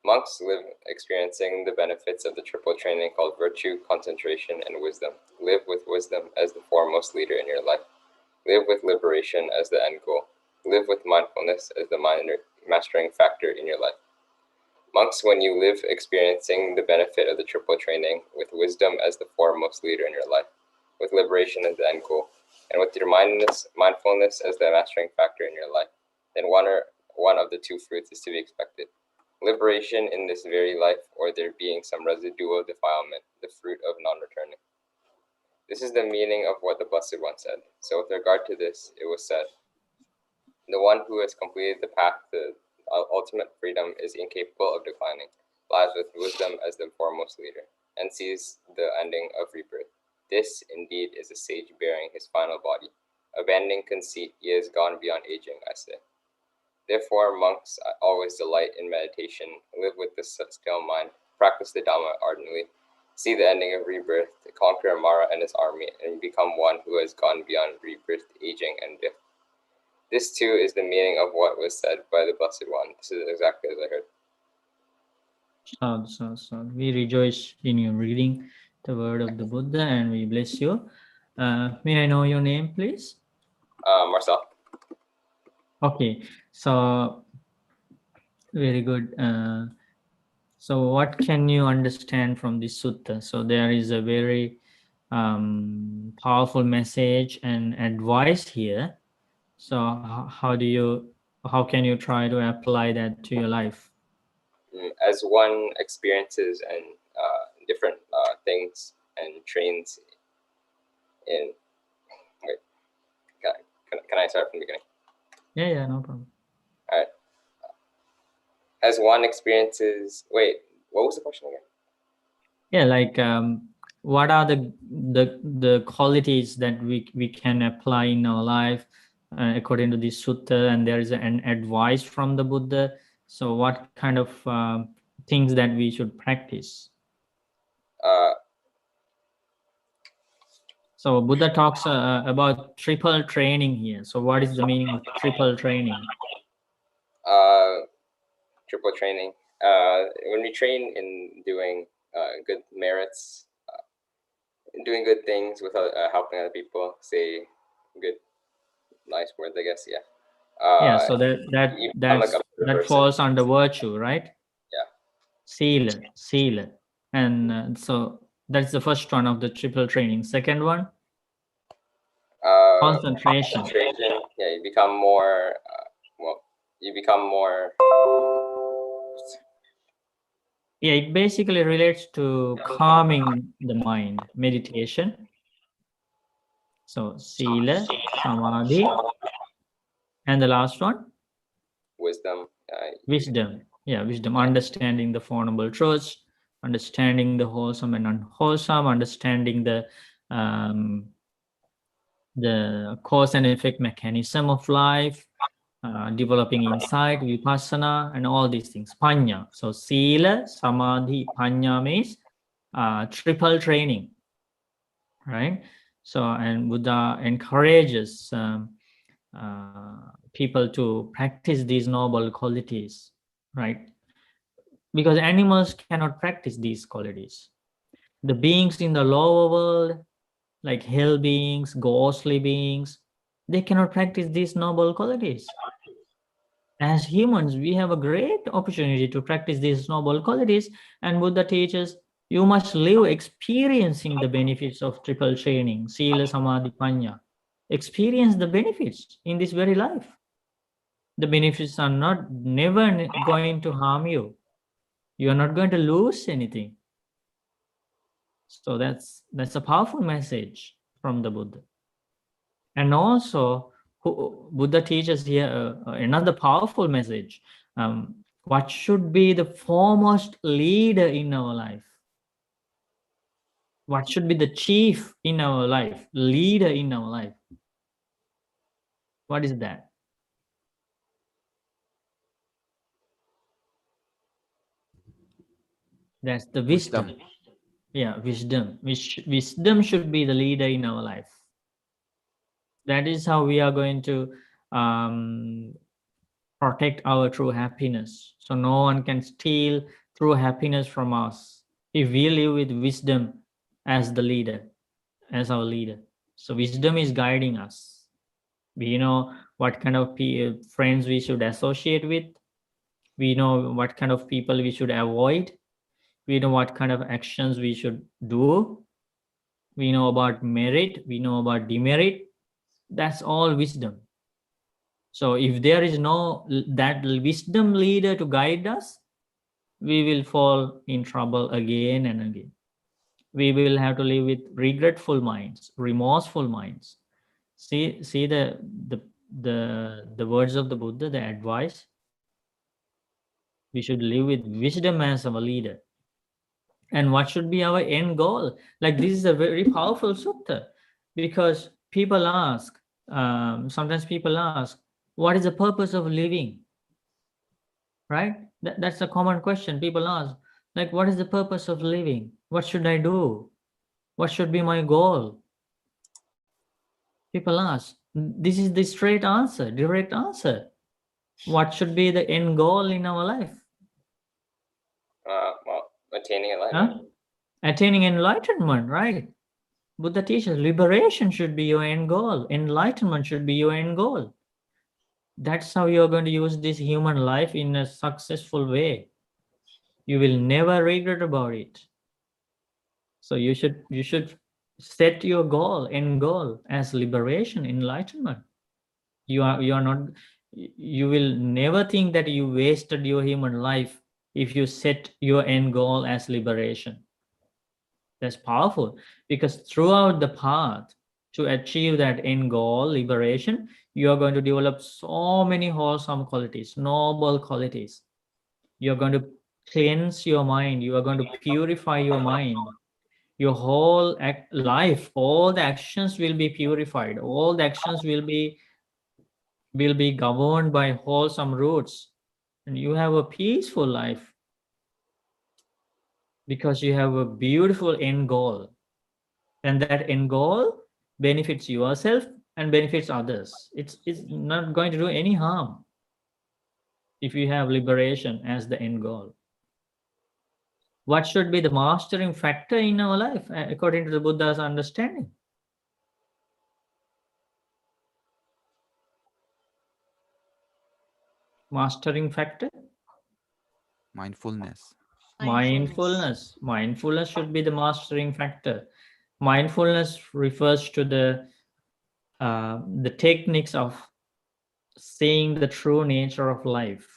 Monks live experiencing the benefits of the triple training called virtue, concentration, and wisdom. Live with wisdom as the foremost leader in your life. Live with liberation as the end goal. Live with mindfulness as the mastering factor in your life. Monks, when you live experiencing the benefit of the triple training with wisdom as the foremost leader in your life, with liberation as the end goal, and with your mindfulness as the mastering factor in your life, then one of the two fruits is to be expected. Liberation in this very life, or there being some residual defilement, the fruit of non-returning. This is the meaning of what the Blessed One said. So with regard to this, it was said, the one who has completed the path to ultimate freedom is incapable of declining, lies with wisdom as the foremost leader, and sees the ending of rebirth. This, indeed, is a sage bearing his final body. Abandoning conceit, he has gone beyond aging, I say. Therefore, monks always delight in meditation, live with the still mind, practice the Dhamma ardently, see the ending of rebirth, conquer Mara and his army, and become one who has gone beyond rebirth, aging, and death. This too is the meaning of what was said by the Blessed One. This is exactly as I heard.
So we rejoice in your reading the word of the Buddha, and we bless you. May I know your name, please?
Marcel.
Okay, so Very good. So what can you understand from this sutta? So there is a very powerful message and advice here. So how can you try to apply that to your life?
As one experiences and different things and trains in. Wait, can I start from the beginning?
Yeah, no problem.
All right. As one experiences. Wait, what was the question again?
Yeah, like what are the qualities that we can apply in our life according to this sutta, and there is an advice from the Buddha. So what kind of things that we should practice? So Buddha talks about triple training here. So what is the meaning of triple training?
Triple training. When we train in doing good merits, doing good things without helping other people, say good, nice words, I guess. Yeah.
Yeah. So that falls under virtue, right?
Yeah.
Sila, and so that's the first one of the triple training. Second one, concentration.
Yeah, you become more. You become more.
Yeah, it basically relates to calming the mind, meditation. So sila, samadhi, and the last one,
wisdom.
Wisdom. Yeah, wisdom. Understanding the Four Noble Truths, understanding the wholesome and unwholesome, understanding the cause and effect mechanism of life, developing insight, vipassana, and all these things. Panya. So sila, samadhi, panya means triple training, right? So, and Buddha encourages people to practice these noble qualities, right? Because animals cannot practice these qualities. The beings in the lower world, like hell beings, ghostly beings, they cannot practice these noble qualities. As humans, we have a great opportunity to practice these noble qualities, and Buddha teaches you must live experiencing the benefits of triple training, sila, samadhi, panya. Experience the benefits in this very life. The benefits are never going to harm you. You are not going to lose anything. So that's a powerful message from the Buddha. And also, Buddha teaches here another powerful message. What should be the foremost leader in our life? What should be the chief in our life, leader in our life? What is that? That's the wisdom. Yeah, wisdom. Wisdom should be the leader in our life. That is how we are going to protect our true happiness. So no one can steal true happiness from us if we live with wisdom as the leader, as our leader. So wisdom is guiding us. We know what kind of friends we should associate with. We know what kind of people we should avoid. We know what kind of actions we should do. We know about merit. We know about demerit. That's all wisdom. So if there is no that wisdom leader to guide us, we will fall in trouble again and again. We will have to live with regretful minds, remorseful minds. See the words of the Buddha, the advice. We should live with wisdom as our leader. And what should be our end goal? Like, this is a very powerful sutta, because people ask, sometimes people ask, what is the purpose of living? Right? That's a common question people ask. Like, what is the purpose of living? What should I do? What should be my goal? People ask. This is the straight answer, direct answer. What should be the end goal in our life?
Attaining enlightenment.
Huh? Attaining enlightenment, right? Buddha teaches liberation should be your end goal. Enlightenment should be your end goal. That's how you're going to use this human life in a successful way. You will never regret about it. So you should set your goal, end goal, as liberation, enlightenment. You are not, you will never think that you wasted your human life if you set your end goal as liberation. That's powerful, because throughout the path to achieve that end goal, liberation, you are going to develop so many wholesome qualities, noble qualities. You're going to cleanse your mind. You are going to purify your mind. Your whole life, all the actions will be purified. All the actions will be governed by wholesome roots, and you have a peaceful life because you have a beautiful end goal, and that end goal benefits yourself and benefits others. It's not going to do any harm if you have liberation as the end goal. What should be the mastering factor in our life according to the Buddha's understanding? Mastering factor?
Mindfulness.
Mindfulness should be the mastering factor. Mindfulness refers to the techniques of seeing the true nature of life.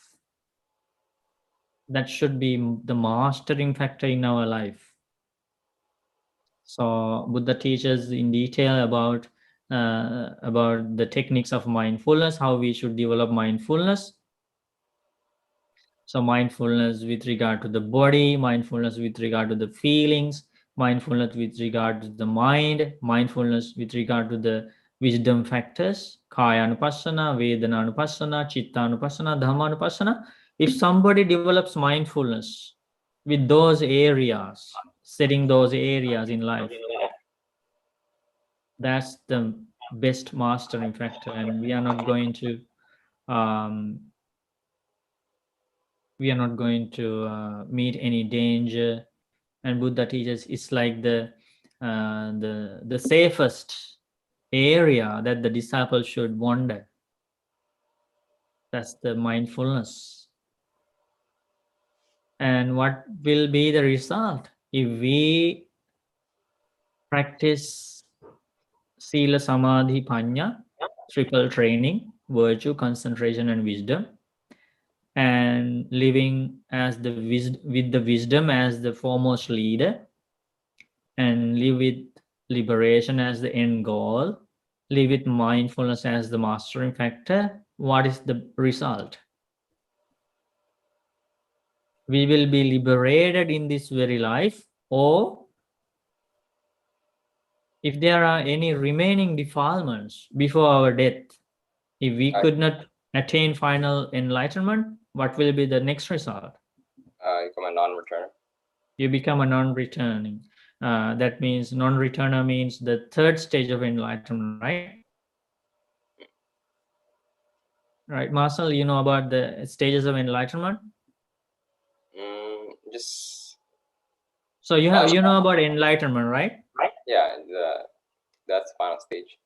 That should be the mastering factor in our life. So Buddha teaches in detail about the techniques of mindfulness, how we should develop mindfulness. So mindfulness with regard to the body, mindfulness with regard to the feelings, mindfulness with regard to the mind, mindfulness with regard to the wisdom factors, kaya anupassana, vedana anupassana, chitta anupassana, dhamma anupassana. If somebody develops mindfulness with those areas, setting those areas in life, that's the best mastering factor, and we are not going to meet any danger. And Buddha teaches it's like the safest area that the disciple should wander. That's the mindfulness. And what will be the result if we practice Sila, Samadhi, Panya, triple training, virtue, concentration, and wisdom, and living as with the wisdom as the foremost leader, and live with liberation as the end goal, live with mindfulness as the mastering factor, what is the result? We will be liberated in this very life, or if there are any remaining defilements before our death, if we could not attain final enlightenment, what will be the next result?
Become a non-returner.
You become a non-returning. That means non-returner means the third stage of enlightenment, right? Right, Marcel, you know about the stages of enlightenment?
Just
So you know about enlightenment, right?
yeah, that's the final stage.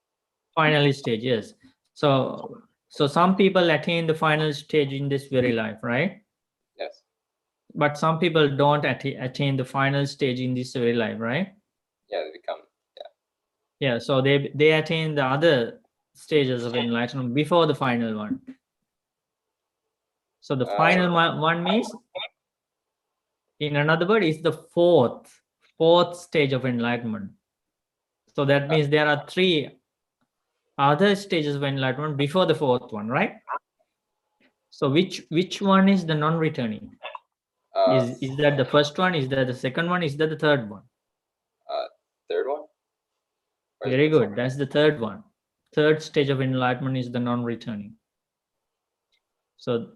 Final stage, yes. So some people attain the final stage in this very life, right?
Yes.
But some people don't attain the final stage in this very life, right?
Yeah, they become
Yeah, so they attain the other stages of enlightenment before the final one. So the final one means, in another word, is the fourth stage of enlightenment. So that means there are 3 other stages of enlightenment before the 4th one, right? So which one is the non-returning? Is that the first one? Is that the second one? Is that the third one?
Third one.
Very good. That's the third one. Third stage of enlightenment is the non-returning. So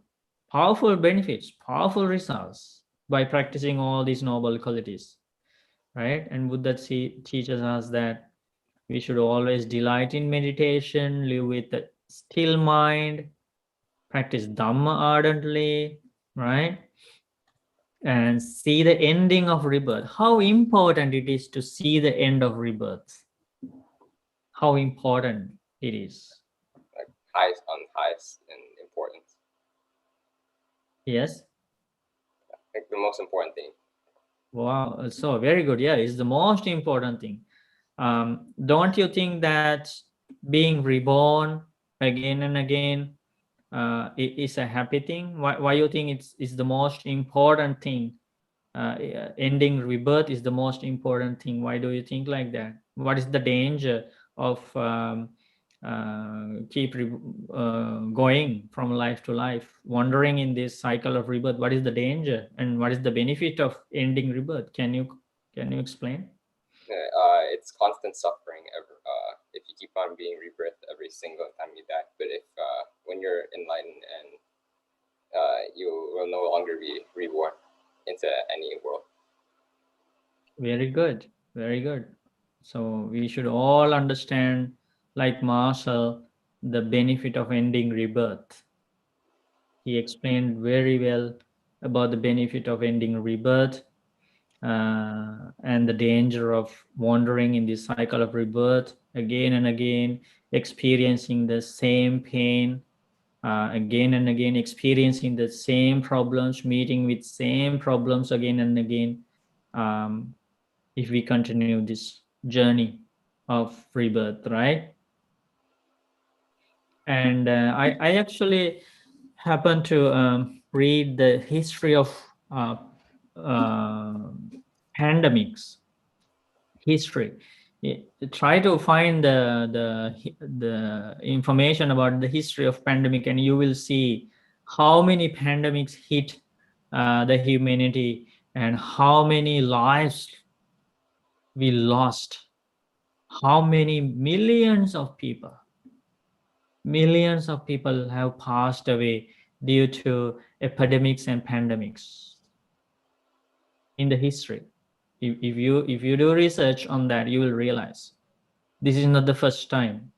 powerful benefits, powerful results by practicing all these noble qualities, right? And Buddha teaches us that we should always delight in meditation, live with a still mind, practice Dhamma ardently, right? And see the ending of rebirth. How important it is to see the end of rebirth. How important it is.
Like highest on highest and
Yes.
Like the most important thing.
Wow. So very good. Yeah, it's the most important thing. Don't you think that being reborn again and again is a happy thing? Why you think it's the most important thing? Ending rebirth is the most important thing. Why do you think like that? What is the danger of keep going from life to life, wandering in this cycle of rebirth? What is the danger and what is the benefit of ending rebirth? Can you explain?
It's constant suffering if you keep on being rebirthed every single time you die. But if when you're enlightened and you will no longer be reborn into any world.
Very good, very good. So we should all understand, like Marshall, the benefit of ending rebirth. He explained very well about the benefit of ending rebirth and the danger of wandering in this cycle of rebirth again and again, experiencing the same pain again and again, experiencing the same problems, meeting with same problems again and again. If we continue this journey of rebirth, right? And I actually happened to read the history of pandemics. History. Try to find the information about the history of pandemic, and you will see how many pandemics hit the humanity and how many lives we lost. How many millions of people have passed away due to epidemics and pandemics in the history. If you do research on that, you will realize this is not the first time.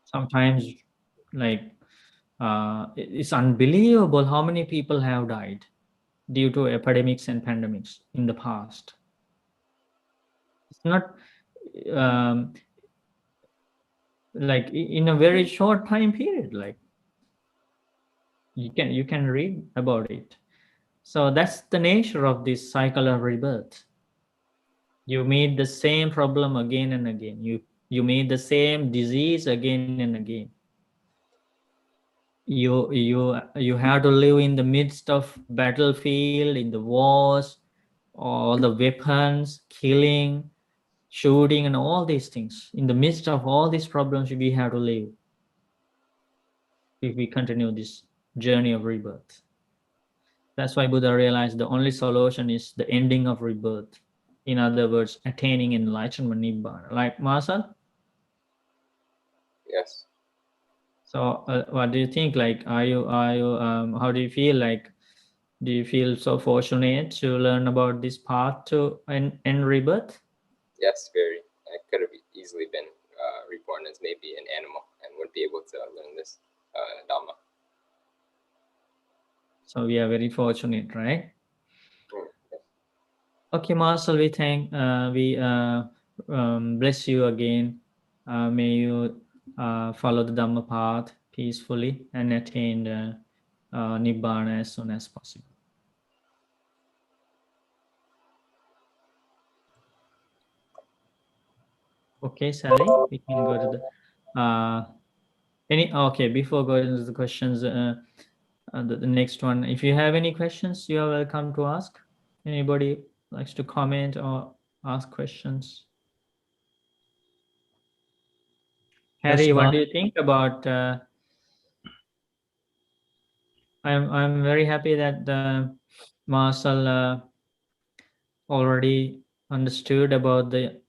Sometimes, like, it's unbelievable how many people have died due to epidemics and pandemics in the past. It's not like in a very short time period. Like, you can read about it. So that's the nature of this cycle of rebirth. You meet the same problem again and again. You meet the same disease again and again. You have to live in the midst of battlefield, in the wars, all the weapons, killing, shooting, and all these things. In the midst of all these problems, we have to live if we continue this journey of rebirth. That's why Buddha realized the only solution is the ending of rebirth. In other words, attaining enlightenment nibbana. Like Marcel?
Yes.
So what do you think? Like, how do you feel? Like, do you feel so fortunate to learn about this path to end rebirth?
Yes, very. I could have easily been reborn as maybe an animal and wouldn't be able to learn this Dhamma.
So we are very fortunate, right?
Yes.
Okay, Marcel, we bless you again. May you follow the Dhamma path peacefully and attain the Nibbana as soon as possible. Okay, Sally, we can go to the okay, before going to the questions, the next one, if you have any questions, you are welcome to ask. Anybody likes to comment or ask questions? Harry,
Yes,
what do you think about I'm very happy that Marcel already understood about the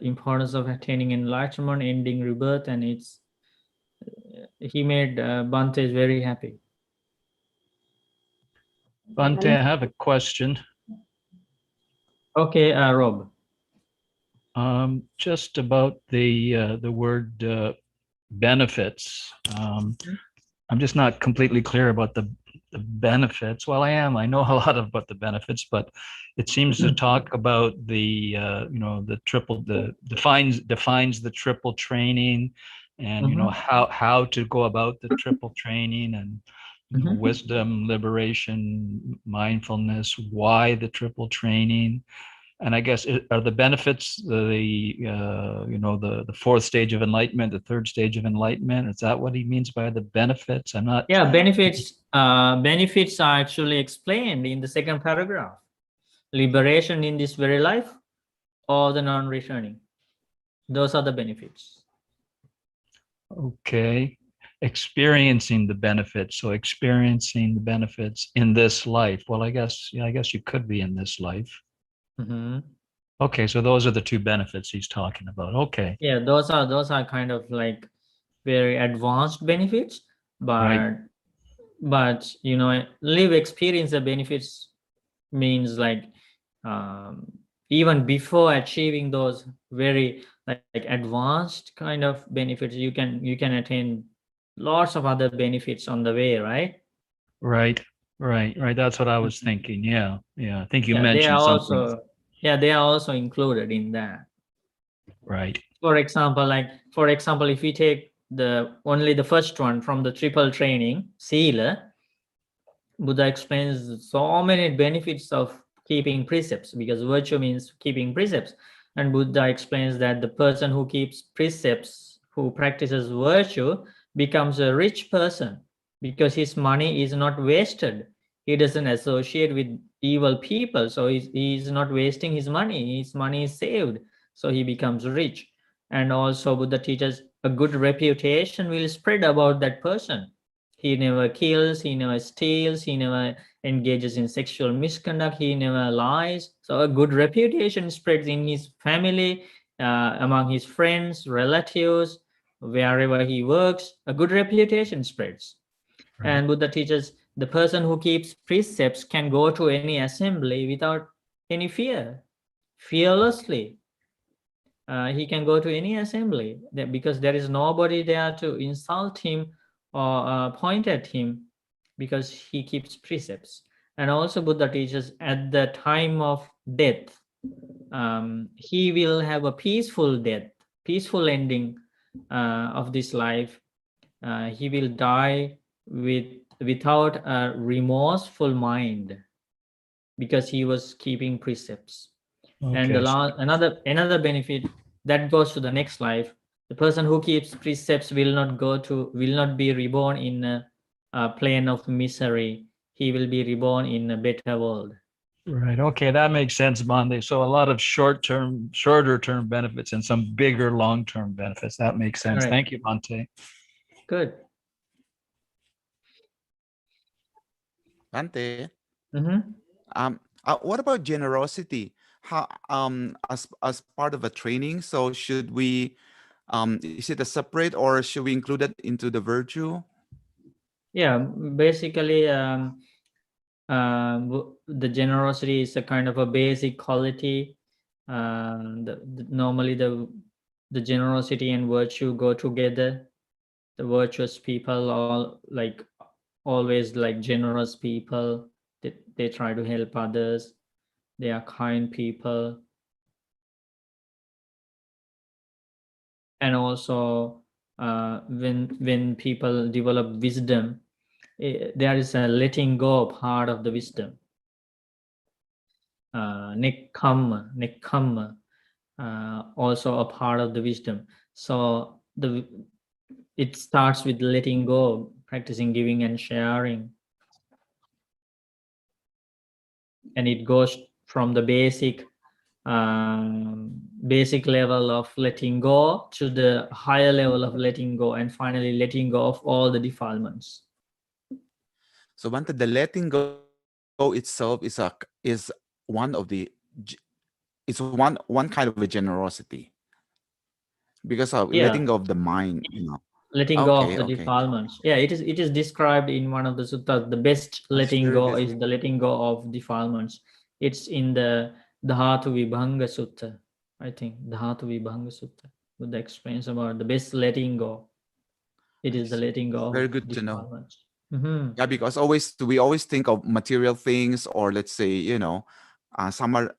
importance of attaining enlightenment, ending rebirth, and he made Bante very happy.
Bante, I have a question.
Okay, Rob.
Just about the word benefits. I'm just not completely clear about the benefits. Well, I am. I know a lot about the benefits, but it seems to talk about the the triple, defines the triple training, and how to go about the triple training, and
Mhm.
wisdom, liberation, mindfulness, why the triple training. And I guess are the benefits the fourth stage of enlightenment, the third stage of enlightenment? Is that what he means by the benefits? I'm not.
Yeah, benefits are actually explained in the second paragraph. Liberation in this very life or the non-returning. Those are the benefits.
Okay. Experiencing the benefits. So experiencing the benefits in this life. Well, I guess you could be in this life.
Mhm.
Okay, so those are the two benefits he's talking about. Okay.
Yeah, those are kind of like very advanced benefits,
Right.
but live experience the benefits means like even before achieving those very like advanced kind of benefits, you can attain lots of other benefits on the way, right?
Right. That's what I was
Mhm.
thinking. Yeah. I think you
Yeah, they are
mentioned something.
also included in that.
Right.
For example, if we take only the first one from the triple training, Sila, Buddha explains so many benefits of keeping precepts, because virtue means keeping precepts. And Buddha explains that the person who keeps precepts, who practices virtue, becomes a rich person because his money is not wasted. He doesn't associate with evil people, so he's not wasting his money. His money is saved, so he becomes rich. And also Buddha teaches a good reputation will spread about that person. He never kills, he never steals, he never engages in sexual misconduct, he never lies. So a good reputation spreads in his family, among his friends, relatives, wherever he works. A good reputation spreads.
Right.
And Buddha teaches the person who keeps precepts can go to any assembly without any fear, fearlessly. He can go to any assembly because there is nobody there to insult him or point at him, because he keeps precepts. And also Buddha teaches at the time of death, he will have a peaceful death, peaceful ending of this life. He will die without a remorseful mind because he was keeping precepts. And
Okay.
another benefit that goes to the next life, the person who keeps precepts will not be reborn in a plane of misery. He will be reborn in a better world.
Right. Okay, that makes sense, Monday. So a lot of shorter term benefits and some bigger long term benefits. That makes sense.
Right.
Thank you, Monte.
Good.
Ante,
Mhm.
what about generosity? How as part of a training? So should we is it a separate or should we include it into the virtue?
Yeah, basically, the generosity is a kind of a basic quality. Normally, the generosity and virtue go together. The virtuous people always like generous people. They try to help others. They are kind people. And also, when people develop wisdom, there is a letting go part of the wisdom. Nekkhamma, also a part of the wisdom. So it starts with letting go, practicing giving and sharing, and it goes from the basic level of letting go to the higher level of letting go, and finally letting go of all the defilements.
So Bante, the letting go itself is one of the it's one kind of a generosity, because of letting go of the mind,
Letting go of
Okay,
the
okay.
defilements. Yeah, it is described in one of the suttas. The best letting
very
go
good.
is the letting go of defilements. It's in the Dhatu Vibhanga Sutta, I think. Dhatu Vibhanga Sutta. Buddha explains about the best letting go. It is the letting go of
Very good to know.
defilements. Mhm.
Yeah, because we always think of material things, or let's say, some other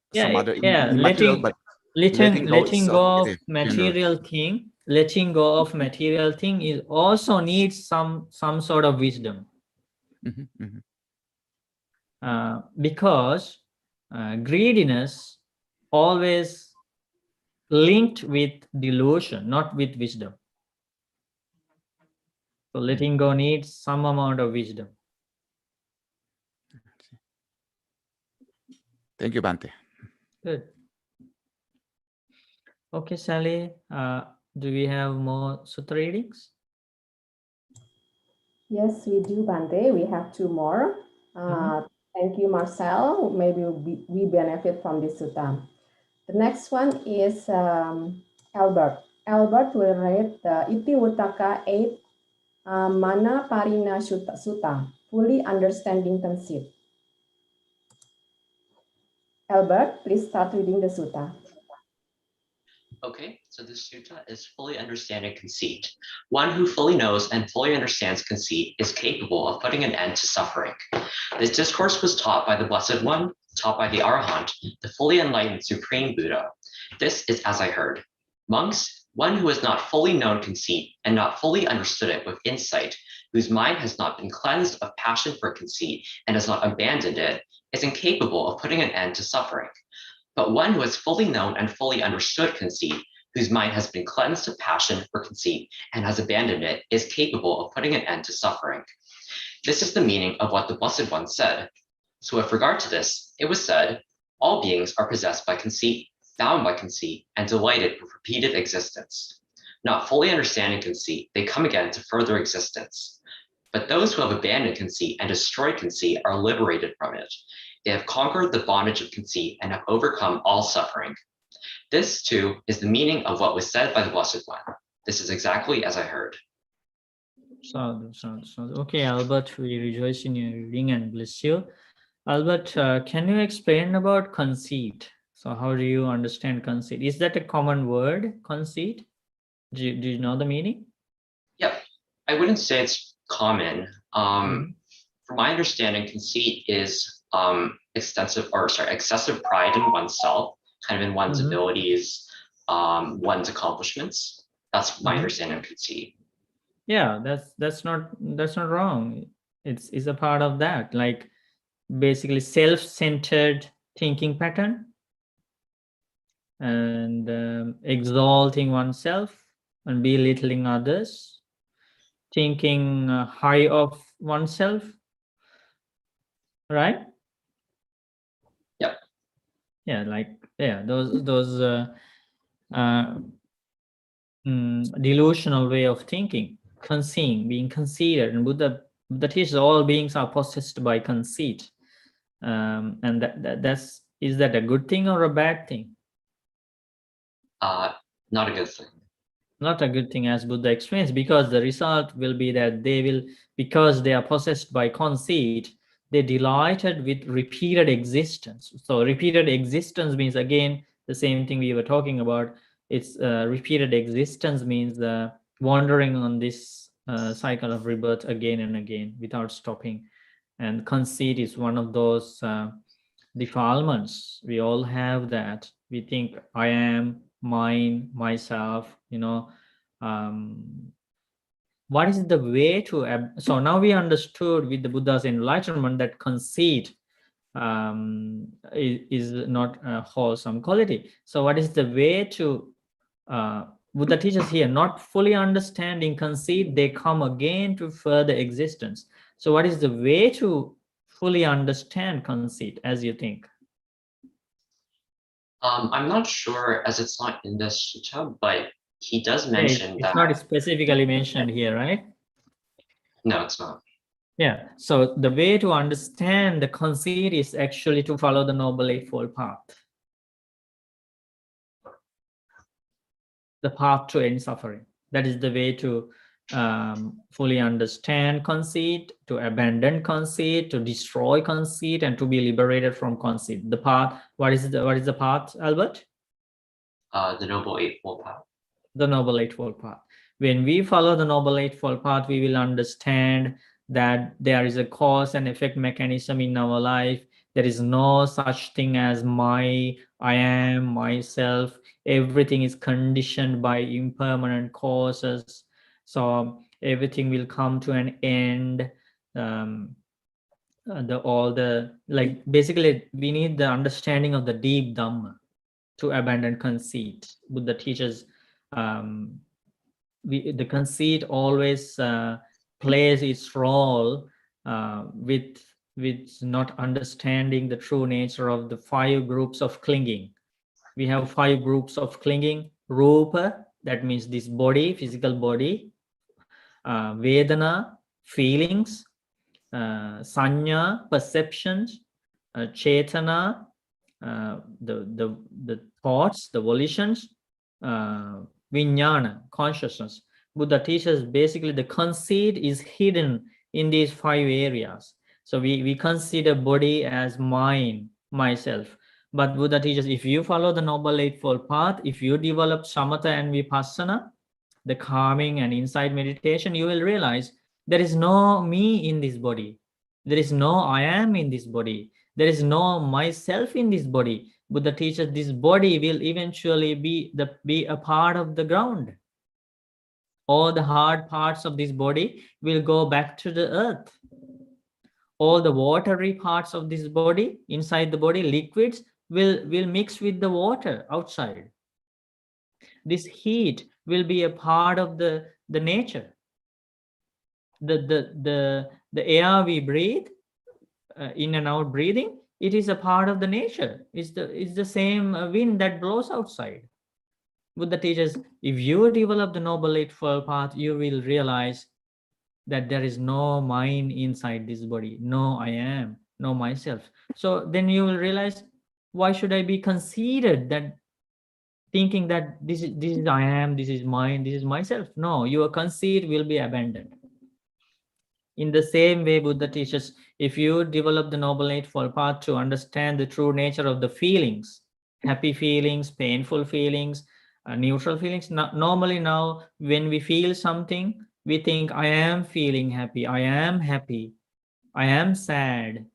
immaterial, but letting go
Letting
itself,
go
it
of
is
material thing. Letting go of material thing is also needs some sort of wisdom.
Mhm, mhm.
Because greediness always linked with delusion, not with wisdom. So letting go needs some amount of wisdom.
Thank you, Bante.
Good. Okay, Sally, do we have more sutta readings?
Yes, we do, Bante. We have two more. Thank you, Marcel. Maybe we benefit from this sutta. The next one is Albert. Albert will read the Iti Uttaka 8 Mana Parina Sutta, fully understanding conceit. Albert, please start reading the sutta.
Okay, so this sutta is fully understanding conceit. One who fully knows and fully understands conceit is capable of putting an end to suffering. This discourse was taught by the Blessed One, taught by the Arahant, the fully enlightened Supreme Buddha. This is as I heard. Monks, one who has not fully known conceit and not fully understood it with insight, whose mind has not been cleansed of passion for conceit and has not abandoned it, is incapable of putting an end to suffering. But one who has fully known and fully understood conceit, whose mind has been cleansed of passion for conceit and has abandoned it, is capable of putting an end to suffering. This is the meaning of what the Blessed One said. So with regard to this, it was said, all beings are possessed by conceit, bound by conceit, and delighted with repeated existence. Not fully understanding conceit, they come again to further existence. But those who have abandoned conceit and destroyed conceit are liberated from it. They have conquered the bondage of conceit and have overcome all suffering. This, too, is the meaning of what was said by the Blessed One. This is exactly as I heard.
Sadhu. Okay, Albert, we rejoice in your reading and bless you. Albert, can you explain about conceit? So how do you understand conceit? Is that a common word, conceit? Do you know the meaning?
Yeah, I wouldn't say it's common. From my understanding, conceit is excessive pride in oneself, kind of in one's abilities, one's accomplishments. That's my understanding of conceit.
Yeah, that's not wrong. It's a part of that, like basically self-centered thinking pattern and exalting oneself and belittling others, thinking high of oneself, right?
Yeah.
Yeah, like those delusional way of thinking, conceit, being conceited, and Buddha teaches all beings are possessed by conceit, and that's is that a good thing or a bad thing?
Not a good thing.
Not a good thing, as Buddha explains, because the result will be that they will, because they are possessed by conceit, they delighted with repeated existence. So repeated existence means, again, the same thing we were talking about. It's repeated existence means wandering on this cycle of rebirth again and again without stopping. And conceit is one of those defilements. We all have that. We think I am, mine, myself, what is the way to so now we understood with the Buddha's enlightenment that conceit is not a wholesome quality. So what is the way to Buddha teaches here, not fully understanding conceit, they come again to further existence. So what is the way to fully understand conceit, as you think?
I'm not sure, as it's not in this sutta, but he does mention
it's not specifically mentioned here, right?
No, it's not.
Yeah, so the way to understand the conceit is actually to follow the Noble Eightfold Path. The path to end suffering. That is the way to fully understand conceit, to abandon conceit, to destroy conceit, and to be liberated from conceit. The path, what is the path, Albert?
The Noble Eightfold Path.
The Noble Eightfold Path. When we follow the Noble Eightfold Path, we will understand that there is a cause and effect mechanism in our life. There is no such thing as I am, myself. Everything is conditioned by impermanent causes. So everything will come to an end. basically we need the understanding of the deep Dhamma to abandon conceit. Buddha teaches the conceit always plays its role with not understanding the true nature of the 5 groups of clinging. We have 5 groups of clinging. Rupa, that means this body, physical body. Vedana, feelings. Sanya, perceptions. Chetana, the thoughts, the volitions. Vijnana, consciousness. Buddha teaches basically the conceit is hidden in these 5 areas. So we consider body as mine, myself. But Buddha teaches if you follow the Noble Eightfold Path, if you develop samatha and vipassana, the calming and insight meditation, you will realize there is no me in this body. There is no I am in this body. There is no myself in this body. Buddha teaches this body will eventually be a part of the ground. All the hard parts of this body will go back to the earth. All the watery parts of this body, inside the body, liquids, will mix with the water outside. This heat will be a part of the nature. The air we breathe, in and out breathing, it is a part of the nature. It's the same wind that blows outside. Buddha teaches, if you develop the Noble Eightfold Path, you will realize that there is no mind inside this body, no I am, no myself. So then you will realize, why should I be conceited, that thinking that this is I am, this is mine, this is myself? No, your conceit will be abandoned. In the same way, Buddha teaches, if you develop the Noble Eightfold Path to understand the true nature of the feelings, happy feelings, painful feelings, neutral feelings. Normally now, when we feel something, we think, I am feeling happy, I am happy, I am sad.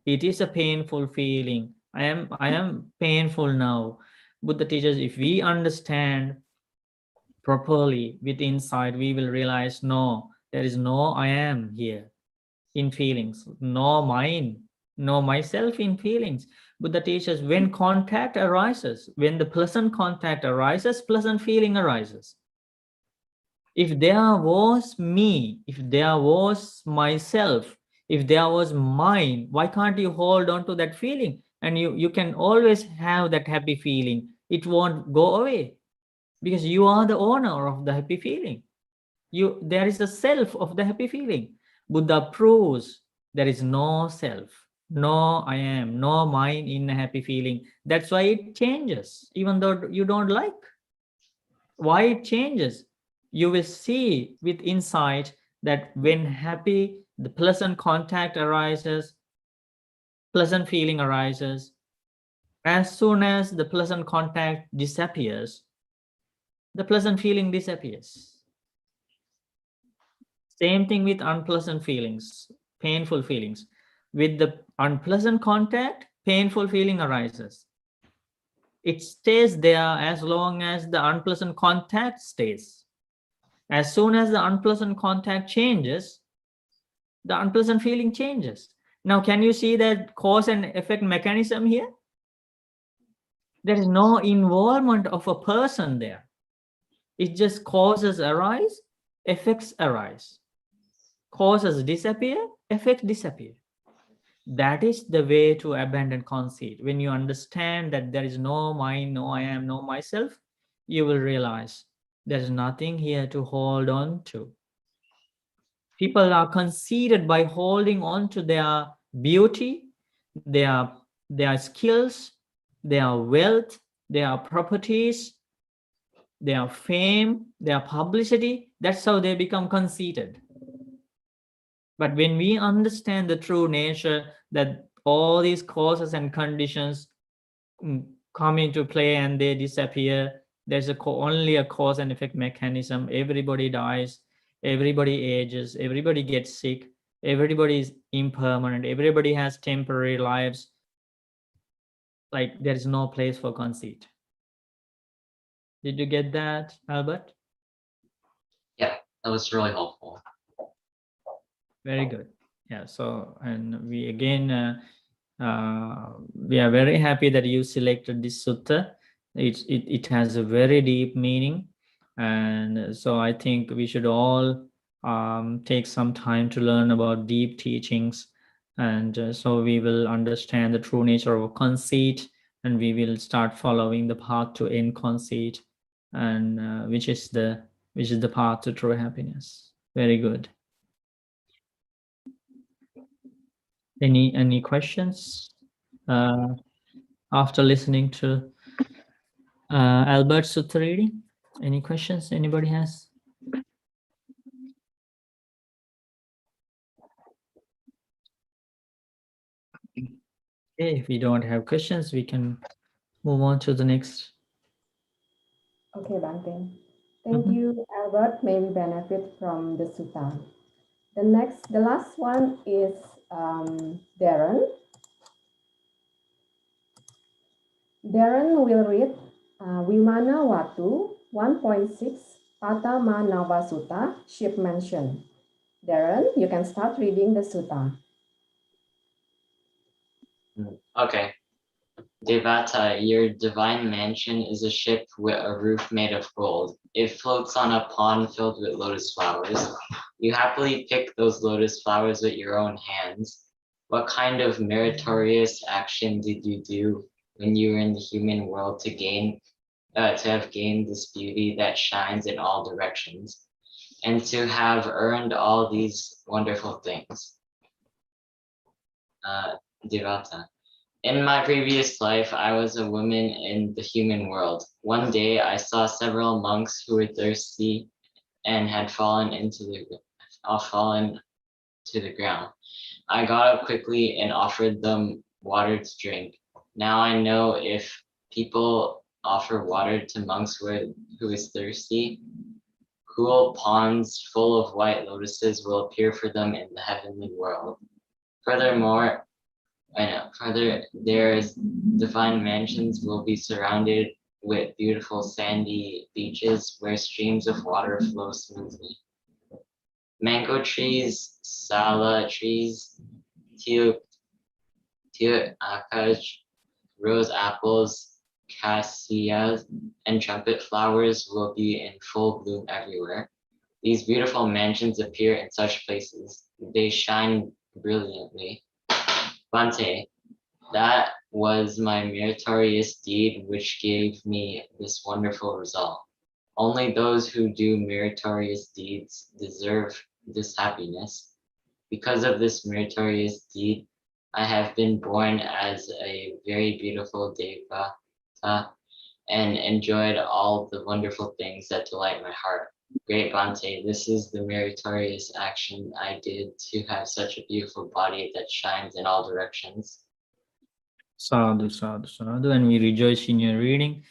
It is a painful feeling. I am painful now. Buddha teaches, if we understand properly with insight, we will realize, no, there is no I am here in feelings, no mine, no myself in feelings. Buddha teaches, when contact arises, when the pleasant contact arises, pleasant feeling arises. If there was me, if there was myself, if there was mine, why can't you hold on to that feeling? And you can always have that happy feeling. It won't go away because you are the owner of the happy feeling. There is a self of the happy feeling. Buddha proves there is no self, no I am, no mine in a happy feeling. That's why it changes, even though you don't like. Why it changes? You will see with insight that when happy, the pleasant contact arises, pleasant feeling arises. As soon as the pleasant contact disappears, the pleasant feeling disappears. Same thing with unpleasant feelings, painful feelings. With the unpleasant contact, painful feeling arises. It stays there as long as the unpleasant contact stays. As soon as the unpleasant contact changes, the unpleasant feeling changes. Now, can you see that cause and effect mechanism here? There is no involvement of a person there. It just causes arise, effects arise. Causes disappear, effects disappear. That is the way to abandon conceit. When you understand that there is no mine, no I am, no myself, you will realize there's nothing here to hold on to. People are conceited by holding on to their beauty, their skills, their wealth, their properties, their fame, their publicity. That's how they become conceited. But when we understand the true nature, that all these causes and conditions come into play and they disappear, there's only a cause and effect mechanism. Everybody dies, everybody ages, everybody gets sick, everybody is impermanent, everybody has temporary lives. Like, there is no place for conceit. Did you get that, Albert?
Yeah, that was really helpful.
Very good. Yeah, so, and we again, we are very happy that you selected this sutta. It has a very deep meaning. And so I think we should all take some time to learn about deep teachings. And so we will understand the true nature of conceit, and we will start following the path to end conceit, and which is the path to true happiness. Very good. Any questions after listening to Albert's sutta reading? Any questions anybody has? Okay, if we don't have questions, we can move on to the next.
Okay, Bante. Thank you, Albert. May we benefit from the sutta. The last one is Darren. Darren will read Vimana Watu 1.6 Patamanava Sutta, ship mention. Darren, you can start reading the sutta.
Okay. Devata, your divine mansion is a ship with a roof made of gold. It floats on a pond filled with lotus flowers. You happily pick those lotus flowers with your own hands. What kind of meritorious action did you do when you were in the human world to have gained this beauty that shines in all directions, and to have earned all these wonderful things? Devata. In my previous life, I was a woman in the human world. One day, I saw several monks who were thirsty and had fallen to the ground. I got up quickly and offered them water to drink. Now I know if people offer water to monks who is thirsty, cool ponds full of white lotuses will appear for them in the heavenly world. Furthermore, their divine mansions will be surrounded with beautiful sandy beaches where streams of water flow smoothly. Mango trees, sala trees, akaj, rose apples, cassias, and trumpet flowers will be in full bloom everywhere. These beautiful mansions appear in such places. They shine brilliantly. Bante, that was my meritorious deed which gave me this wonderful result. Only those who do meritorious deeds deserve this happiness. Because of this meritorious deed, I have been born as a very beautiful Devata and enjoyed all the wonderful things that delight my heart. Great Bante, this is the meritorious action I did to have such a beautiful body that shines in all directions.
Sadhu, sadhu, sadhu. And we rejoice in your reading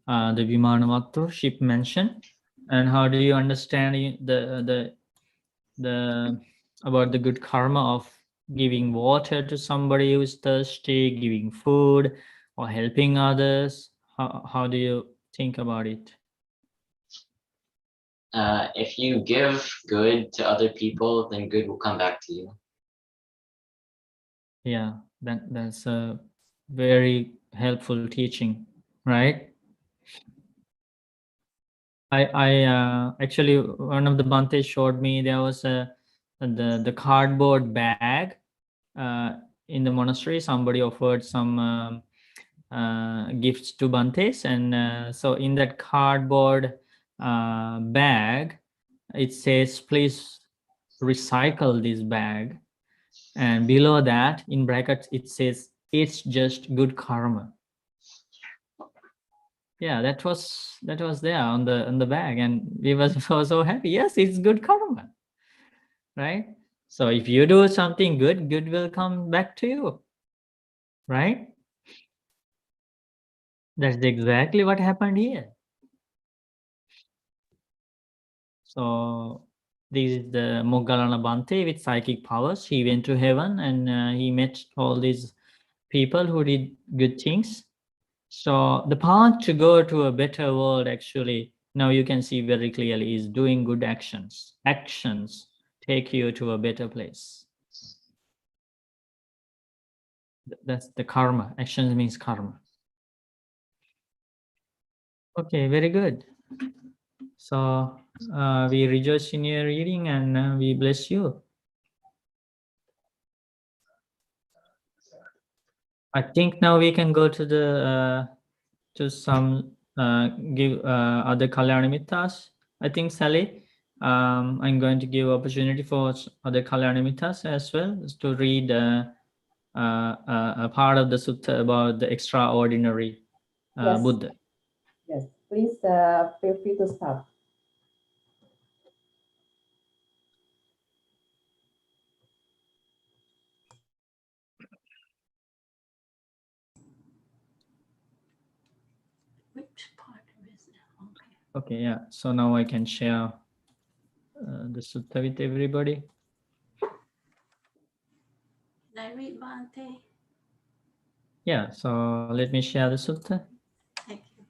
the Vimanavatu ship mention. And how do you understand the about the good karma of giving water to somebody who is thirsty, giving food, or helping others? How do you think about it?
If you give good to other people, then good will come back to you.
Yeah, that's a very helpful teaching, right? I actually, one of the Bhantes showed me there was the cardboard bag in the monastery. Somebody offered some gifts to Bhantes, and so in that cardboard bag, it says, please recycle this bag, and below that in brackets it says, it's just good karma. Yeah, that was there on the bag, and we were so happy. Yes, it's good karma, right? So if you do something good, good will come back to you, right? That's exactly what happened here. So this is the Moggallana Bhante with psychic powers. He went to heaven, and he met all these people who did good things. So the path to go to a better world, actually, now you can see very clearly, is doing good actions. Actions take you to a better place. That's the karma. Actions means karma. Okay, very good. So we rejoice in your reading and we bless you. I think now we can go to the to some give other Kalyanamitas. I think Sally, I'm going to give opportunity for other Kalyanamitas as well to read a part of the sutta about the extraordinary
Yes.
Buddha.
Yes, please feel free to start.
Which part is it? Okay.
Okay, yeah. So now I can share the sutta with everybody.
Can I read Bhante?
Yeah, so let me share the sutta.
Thank you.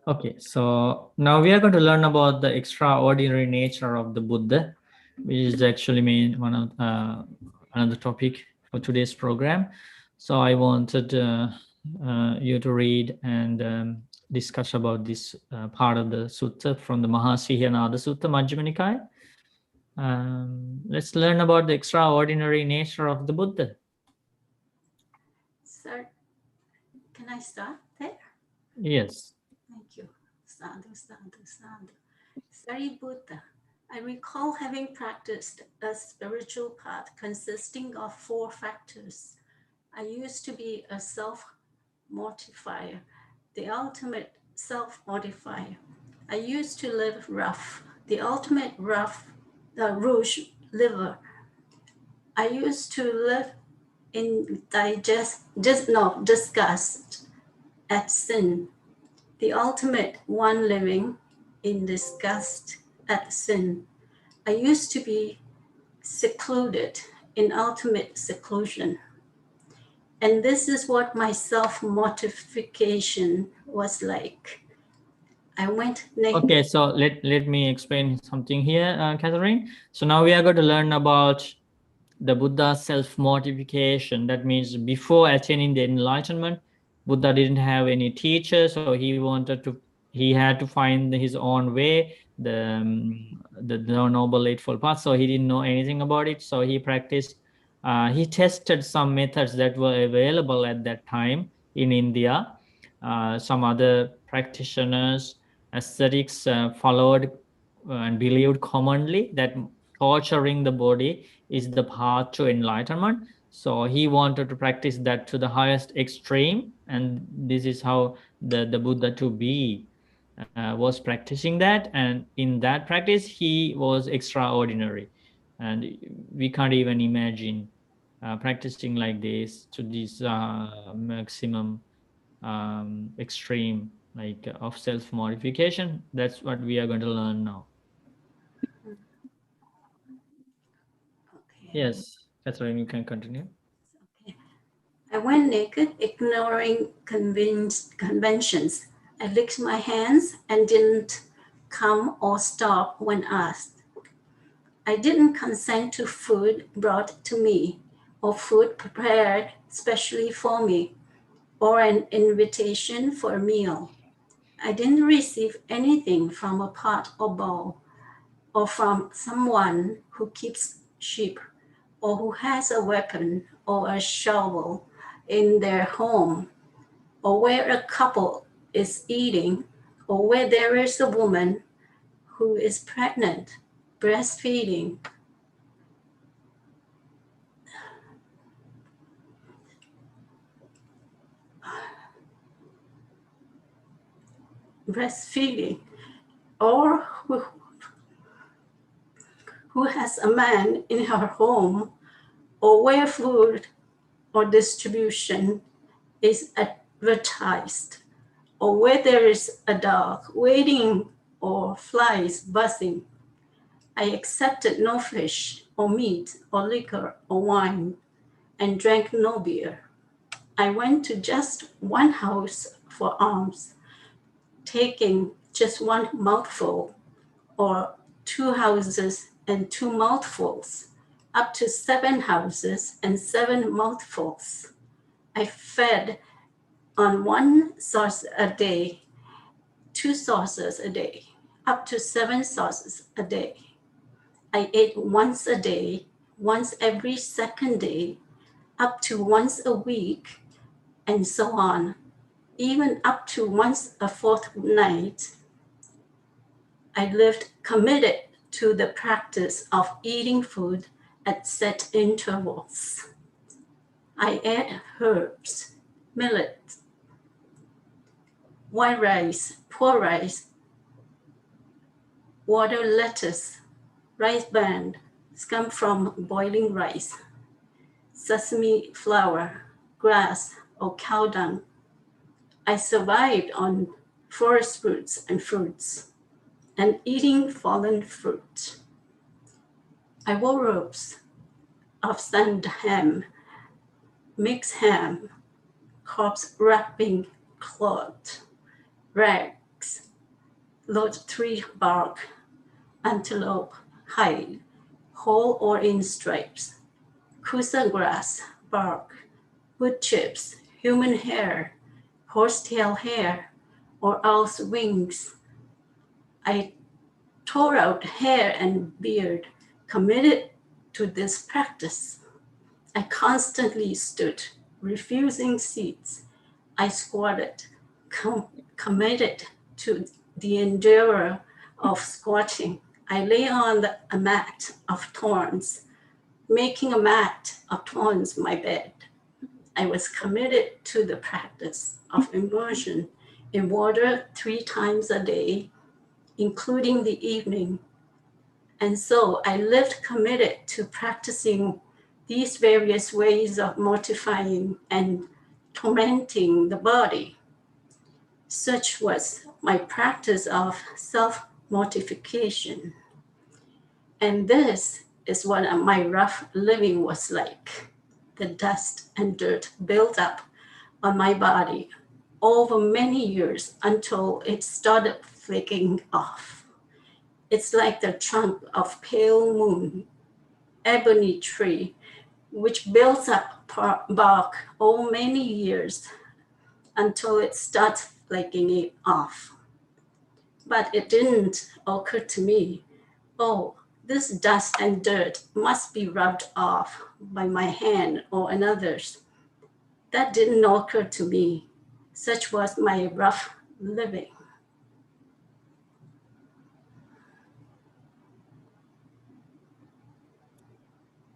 Okay, so now we are going to learn about the extraordinary nature of the Buddha, which is actually one of another topic for today's program. So I wanted you to read and discuss about this part of the sutta from the Mahasihanada Sutta, Majjhima Nikaya. Let's learn about the extraordinary nature of the Buddha.
Sir, can I start there?
Yes.
Thank you. Sadhu, sadhu, sadhu. Sariputta, I recall having practiced a spiritual path consisting of 4 factors. I used to be a self-mortifier, the ultimate self-mortifier. I used to live rough, the ultimate rouge liver. I used to live in disgust at sin, the ultimate one living in disgust at sin. I used to be secluded in ultimate seclusion. And this is what my self-mortification was like. I went naked.
Okay, so let me explain something here, Catherine. So now we are going to learn about the Buddha's self-mortification. That means before attaining the enlightenment, Buddha didn't have any teacher, so he had to find his own way, the Noble Eightfold Path. So he didn't know anything about it. So he practiced. He tested some methods that were available at that time in India. Some other practitioners, ascetics followed and believed commonly that torturing the body is the path to enlightenment. So he wanted to practice that to the highest extreme, and this is how the Buddha to be was practicing that, and in that practice he was extraordinary, and we can't even imagine practicing like this to this maximum extreme like of self-modification. That's what we are going to learn now.
Okay.
Yes, Catherine, you can continue.
Okay. I went naked, ignoring conventions. I licked my hands and didn't come or stop when asked. I didn't consent to food brought to me, or food prepared specially for me, or an invitation for a meal. I didn't receive anything from a pot or bowl, or from someone who keeps sheep, or who has a weapon or a shovel in their home, or where a couple is eating, or where there is a woman who is pregnant, breastfeeding. Or who has a man in her home, or where food or distribution is advertised, or where there is a dog waiting or flies buzzing. I accepted no fish or meat or liquor or wine, and drank no beer. I went to just one house for alms, taking just one mouthful, or 2 houses and 2 mouthfuls. up to 7 houses and 7 mouthfuls. I fed on 1 sauce a day, 2 sauces a day, up to 7 sauces a day. I ate once a day, once every second day, up to once a week, and so on, even up to once a fortnight. I lived committed to the practice of eating food at set intervals. I ate herbs, millet, white rice, poor rice, water lettuce, rice bran, scum from boiling rice, sesame flour, grass, or cow dung. I survived on forest roots and fruits and eating fallen fruit. I wore robes of sand ham, mixed ham, corpse wrapping cloth, rags, load tree bark, antelope hide, whole or in stripes, kusa grass bark, wood chips, human hair, horsetail hair, or owl's wings. I tore out hair and beard, committed to this practice. I constantly stood, refusing seats. I squatted, committed to the endeavor of squatting. I lay on a mat of thorns, making a mat of thorns my bed. I was committed to the practice of immersion in water 3 times a day, including the evening. And so I lived committed to practicing these various ways of mortifying and tormenting the body. Such was my practice of self-mortification. And this is what my rough living was like. The dust and dirt built up on my body over many years until it started flaking off. It's like the trunk of pale moon, ebony tree, which builds up bark over many years until it starts flaking it off. But it didn't occur to me, oh, this dust and dirt must be rubbed off by my hand or another's. That didn't occur to me. Such was my rough living.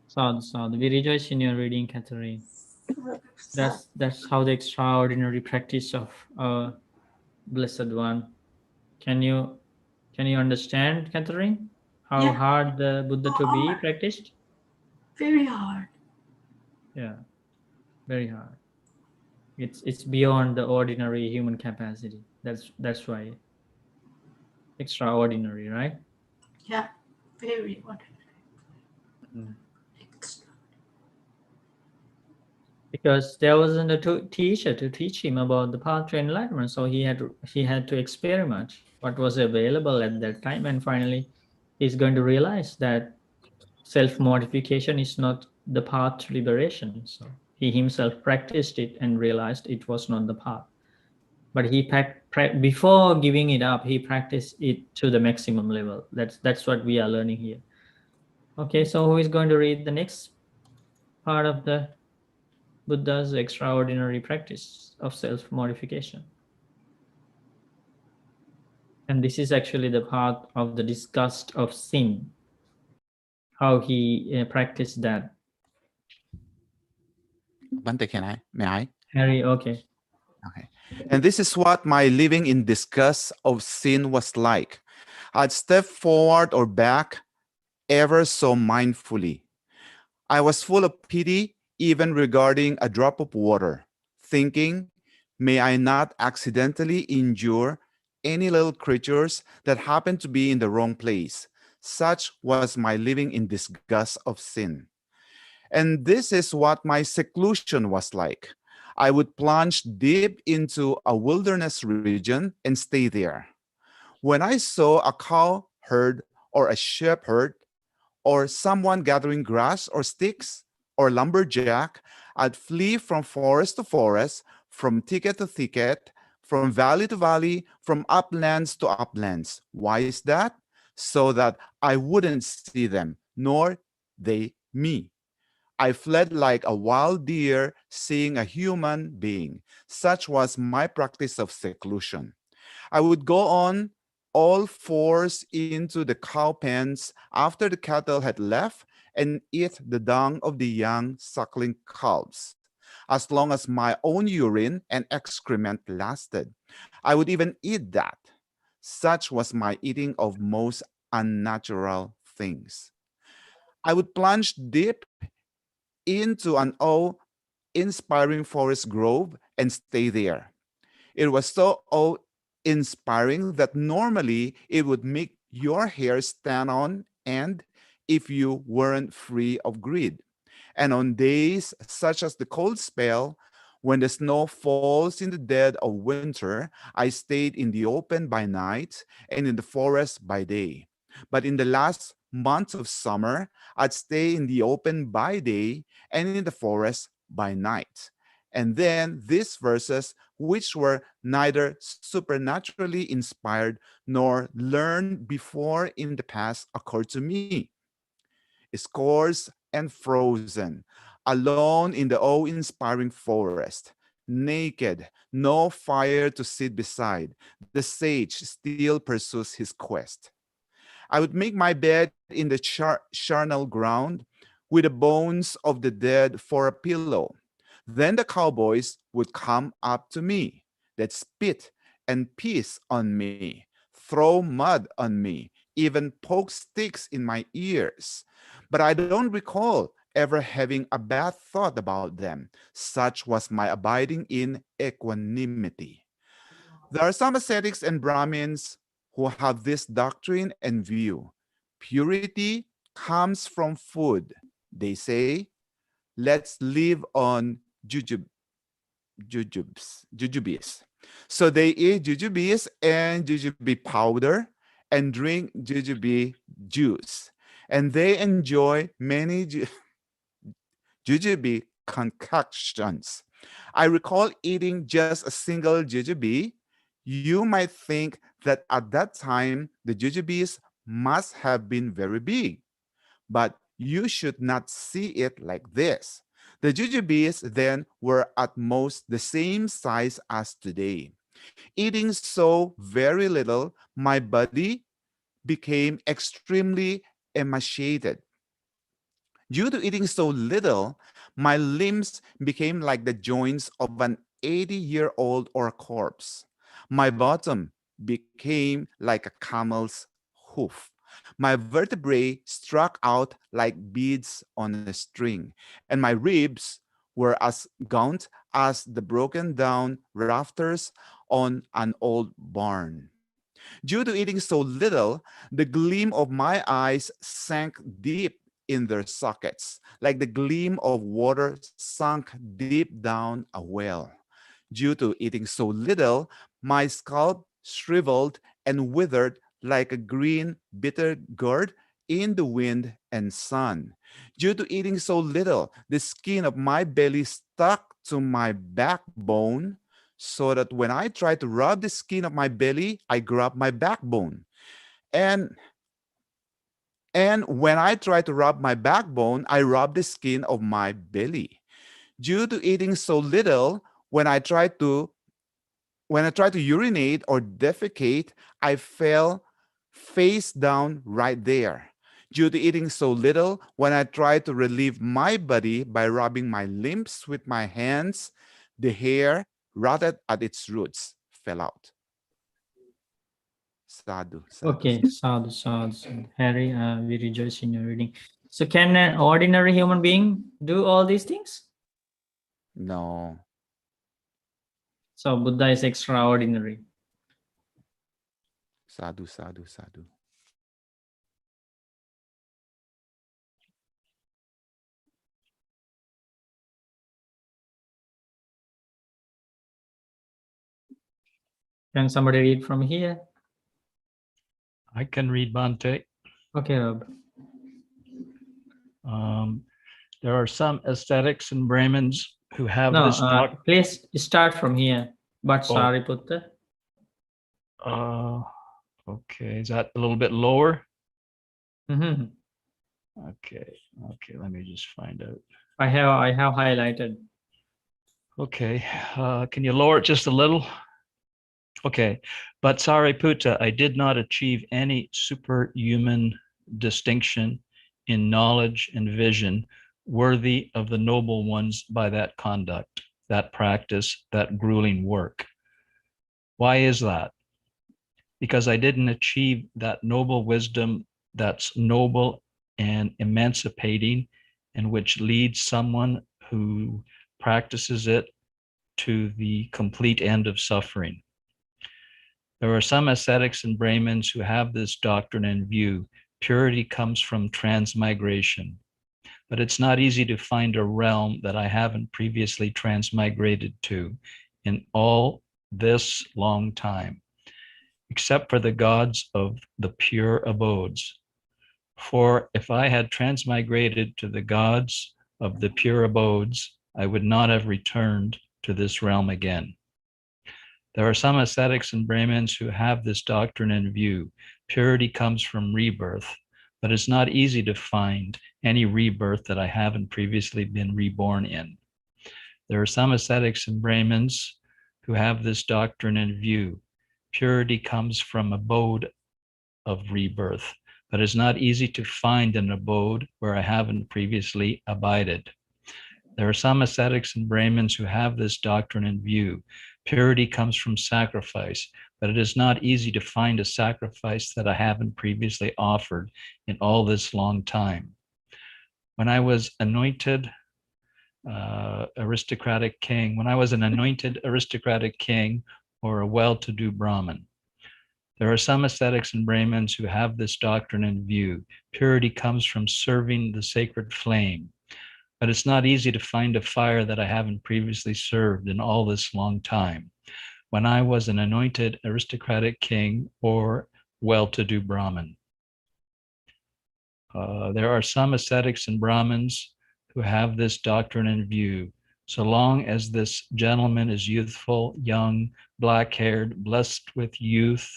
Sadhu. We rejoice in your reading, Catherine. That's how the extraordinary practice of our Blessed One. Can you understand, Catherine, how
Yeah.
hard the Buddha to be practiced?
Very hard.
Yeah, very hard. It's beyond the ordinary human capacity. That's why extraordinary, right?
Yeah, very ordinary.
Mm. Because there wasn't a teacher to teach him about the path to enlightenment, so he had to experiment what was available at that time, and finally he's going to realize that self-mortification is not the path to liberation. So he himself practiced it and realized it was not the path. But he before giving it up, he practiced it to the maximum level. That's what we are learning here. Okay, so who is going to read the next part of the Buddha's extraordinary practice of self-mortification? And this is actually the part of the disgust of sin, how he practiced that.
Bante, may I?
Harry, okay.
Okay. And this is what my living in disgust of sin was like. I'd step forward or back ever so mindfully. I was full of pity even regarding a drop of water, thinking, may I not accidentally injure any little creatures that happen to be in the wrong place. Such was my living in disgust of sin. And this is what my seclusion was like. I would plunge deep into a wilderness region and stay there. When I saw a cow herd or a sheep herd or someone gathering grass or sticks, or lumberjack, I'd flee from forest to forest, from thicket to thicket, from valley to valley, from uplands to uplands. Why is that? So that I wouldn't see them, nor they me. I fled like a wild deer seeing a human being. Such was my practice of seclusion. I would go on all fours into the cow pens after the cattle had left and eat the dung of the young suckling calves. As long as my own urine and excrement lasted, I would even eat that. Such was my eating of most unnatural things. I would plunge deep into an awe-inspiring forest grove and stay there. It was so awe-inspiring that normally it would make your hair stand on end if you weren't free of greed. And on days such as the cold spell, when the snow falls in the dead of winter, I stayed in the open by night and in the forest by day. But in the last months of summer, I'd stay in the open by day and in the forest by night. And then these verses, which were neither supernaturally inspired nor learned before in the past, occurred to me. Scorched and frozen, alone in the awe-inspiring forest, naked, no fire to sit beside, the sage still pursues his quest. I would make my bed in the charnel ground with the bones of the dead for a pillow. Then the cowboys would come up to me, that spit and piss on me, throw mud on me, even poke sticks in my ears. But I don't recall ever having a bad thought about them. Such was my abiding in equanimity. There are some ascetics and Brahmins who have this doctrine and view. Purity comes from food. They say, let's live on jujubes. So they eat jujubes and jujube powder and drink jujube juice. And they enjoy many jujube concoctions. I recall eating just a single jujube. You might think that at that time, the jujubes must have been very big, but you should not see it like this. The jujubes then were at most the same size as today. Eating so very little, my body became extremely emaciated. Due to eating so little, my limbs became like the joints of an 80-year-old or a corpse. My bottom became like a camel's hoof. My vertebrae struck out like beads on a string, and my ribs were as gaunt as the broken down rafters on an old barn. Due to eating so little, the gleam of my eyes sank deep in their sockets, like the gleam of water sunk deep down a well. Due to eating so little, my scalp shriveled and withered like a green bitter gourd in the wind and sun. Due to eating so little, the skin of my belly stuck to my backbone, so that when I tried to rub the skin of my belly, I grabbed my backbone. And when I tried to rub my backbone, I rubbed the skin of my belly. Due to eating so little, when I tried to urinate or defecate, I fell face down right there. Due to eating so little, when I tried to relieve my body by rubbing my limbs with my hands, the hair rotted at its roots, fell out. Sadhu, sadhu.
Okay, sadhu, sadhu, sadhu. Harry, we rejoice in your reading. So can an ordinary human being do all these things?
No.
So Buddha is extraordinary.
Sadhu, sadhu, sadhu.
Can somebody read from here?
I can read Bante.
Okay, Rob.
There are some ascetics and Brahmins who have
No,
this
please start from here. But
Oh.
Sariputta.
Okay, is that a little bit lower?
Mm-hmm.
Okay, let me just find out.
I have highlighted.
Okay, can you lower it just a little? Okay, but Sariputta, I did not achieve any superhuman distinction in knowledge and vision worthy of the noble ones by that conduct, that practice, that grueling work. Why is that? Because I didn't achieve that noble wisdom that's noble and emancipating, and which leads someone who practices it to the complete end of suffering. There are some ascetics and Brahmins who have this doctrine in view. Purity comes from transmigration, but it's not easy to find a realm that I haven't previously transmigrated to in all this long time, except for the gods of the pure abodes. For if I had transmigrated to the gods of the pure abodes, I would not have returned to this realm again. There are some ascetics and Brahmins who have this doctrine in view. Purity comes from rebirth, but it's not easy to find any rebirth that I haven't previously been reborn in. There are some ascetics and Brahmins who have this doctrine in view. Purity comes from abode of rebirth, but it's not easy to find an abode where I haven't previously abided. There are some ascetics and Brahmins who have this doctrine in view. Purity comes from sacrifice, but it is not easy to find a sacrifice that I haven't previously offered in all this long time. When I was anointed aristocratic king, when I was an anointed aristocratic king or a well-to-do Brahmin, there are some ascetics and Brahmins who have this doctrine in view. Purity comes from serving the sacred flame, but it's not easy to find a fire that I haven't previously served in all this long time. When I was an anointed aristocratic king or well-to-do Brahmin. There are some ascetics and Brahmins who have this doctrine in view. So long as this gentleman is youthful, young, black-haired, blessed with youth,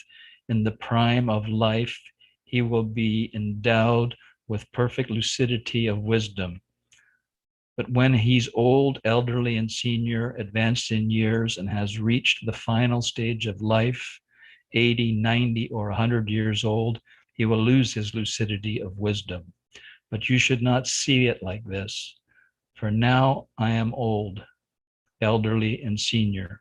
in the prime of life, he will be endowed with perfect lucidity of wisdom. But when he's old, elderly, and senior, advanced in years, and has reached the final stage of life, 80, 90, or 100 years old, he will lose his lucidity of wisdom. But you should not see it like this. For now I am old, elderly, and senior.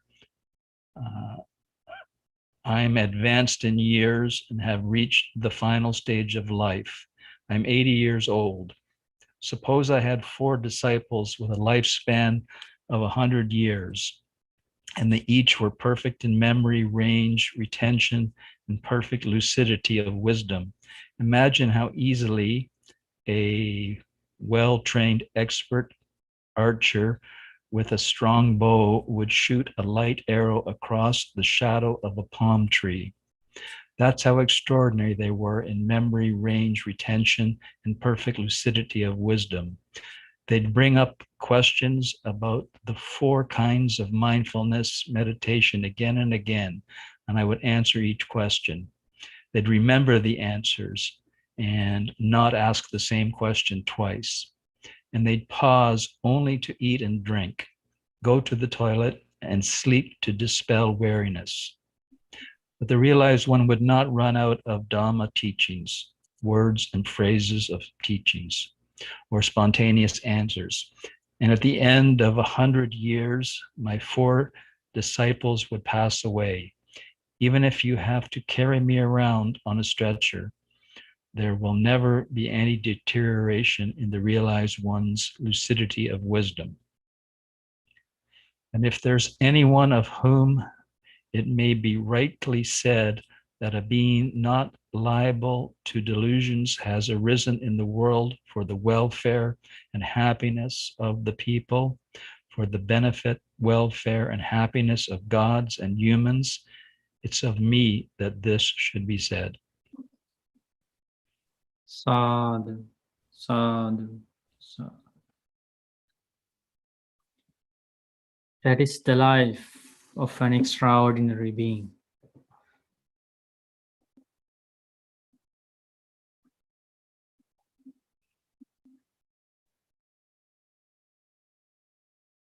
I am advanced in years and have reached the final stage of life. I'm 80 years old. Suppose I had 4 disciples with a lifespan of 100 years, and they each were perfect in memory, range, retention, and perfect lucidity of wisdom. Imagine how easily a well-trained expert archer with a strong bow would shoot a light arrow across the shadow of a palm tree. That's how extraordinary they were in memory, range, retention, and perfect lucidity of wisdom. They'd bring up questions about the 4 kinds of mindfulness meditation again and again, and I would answer each question. They'd remember the answers and not ask the same question twice. And they'd pause only to eat and drink, go to the toilet, and sleep to dispel weariness. But the realized one would not run out of Dhamma teachings, words and phrases of teachings, or spontaneous answers. And at the end of 100 years, my 4 disciples would pass away. Even if you have to carry me around on a stretcher, there will never be any deterioration in the realized one's lucidity of wisdom. And if there's anyone of whom it may be rightly said that a being not liable to delusions has arisen in the world for the welfare and happiness of the people, for the benefit, welfare, and happiness of gods and humans, it's of me that this should be said.
Sadhu, sadhu. So that is the life of an extraordinary being.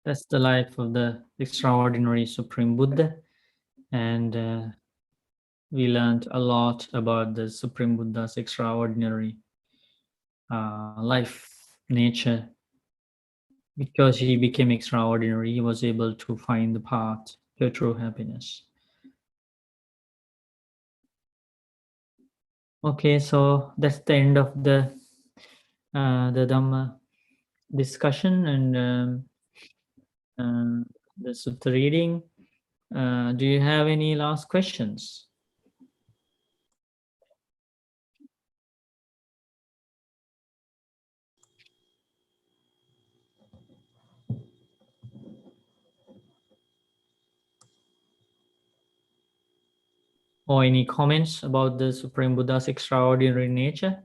That's the life of the extraordinary Supreme Buddha. And we learned a lot about the Supreme Buddha's extraordinary life, nature. Because he became extraordinary, he was able to find the path to true happiness. Okay, so that's the end of the Dhamma discussion and the sutta reading. Do you have any last questions? Or any comments about the Supreme Buddha's extraordinary nature?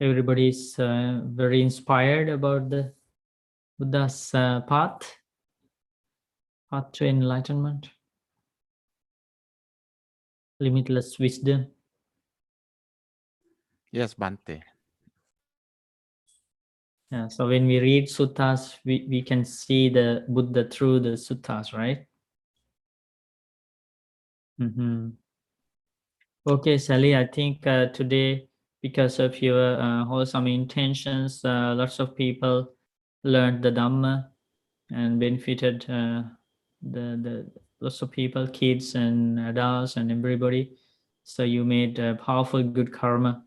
Everybody is very inspired about the Buddha's path to enlightenment, limitless wisdom.
Yes, Bante.
Yeah, so when we read suttas, we can see the Buddha through the suttas, right? Okay, Sally, I think today, because of your wholesome intentions, lots of people learned the Dhamma and benefited the lots of people, kids and adults and everybody. So you made a powerful good karma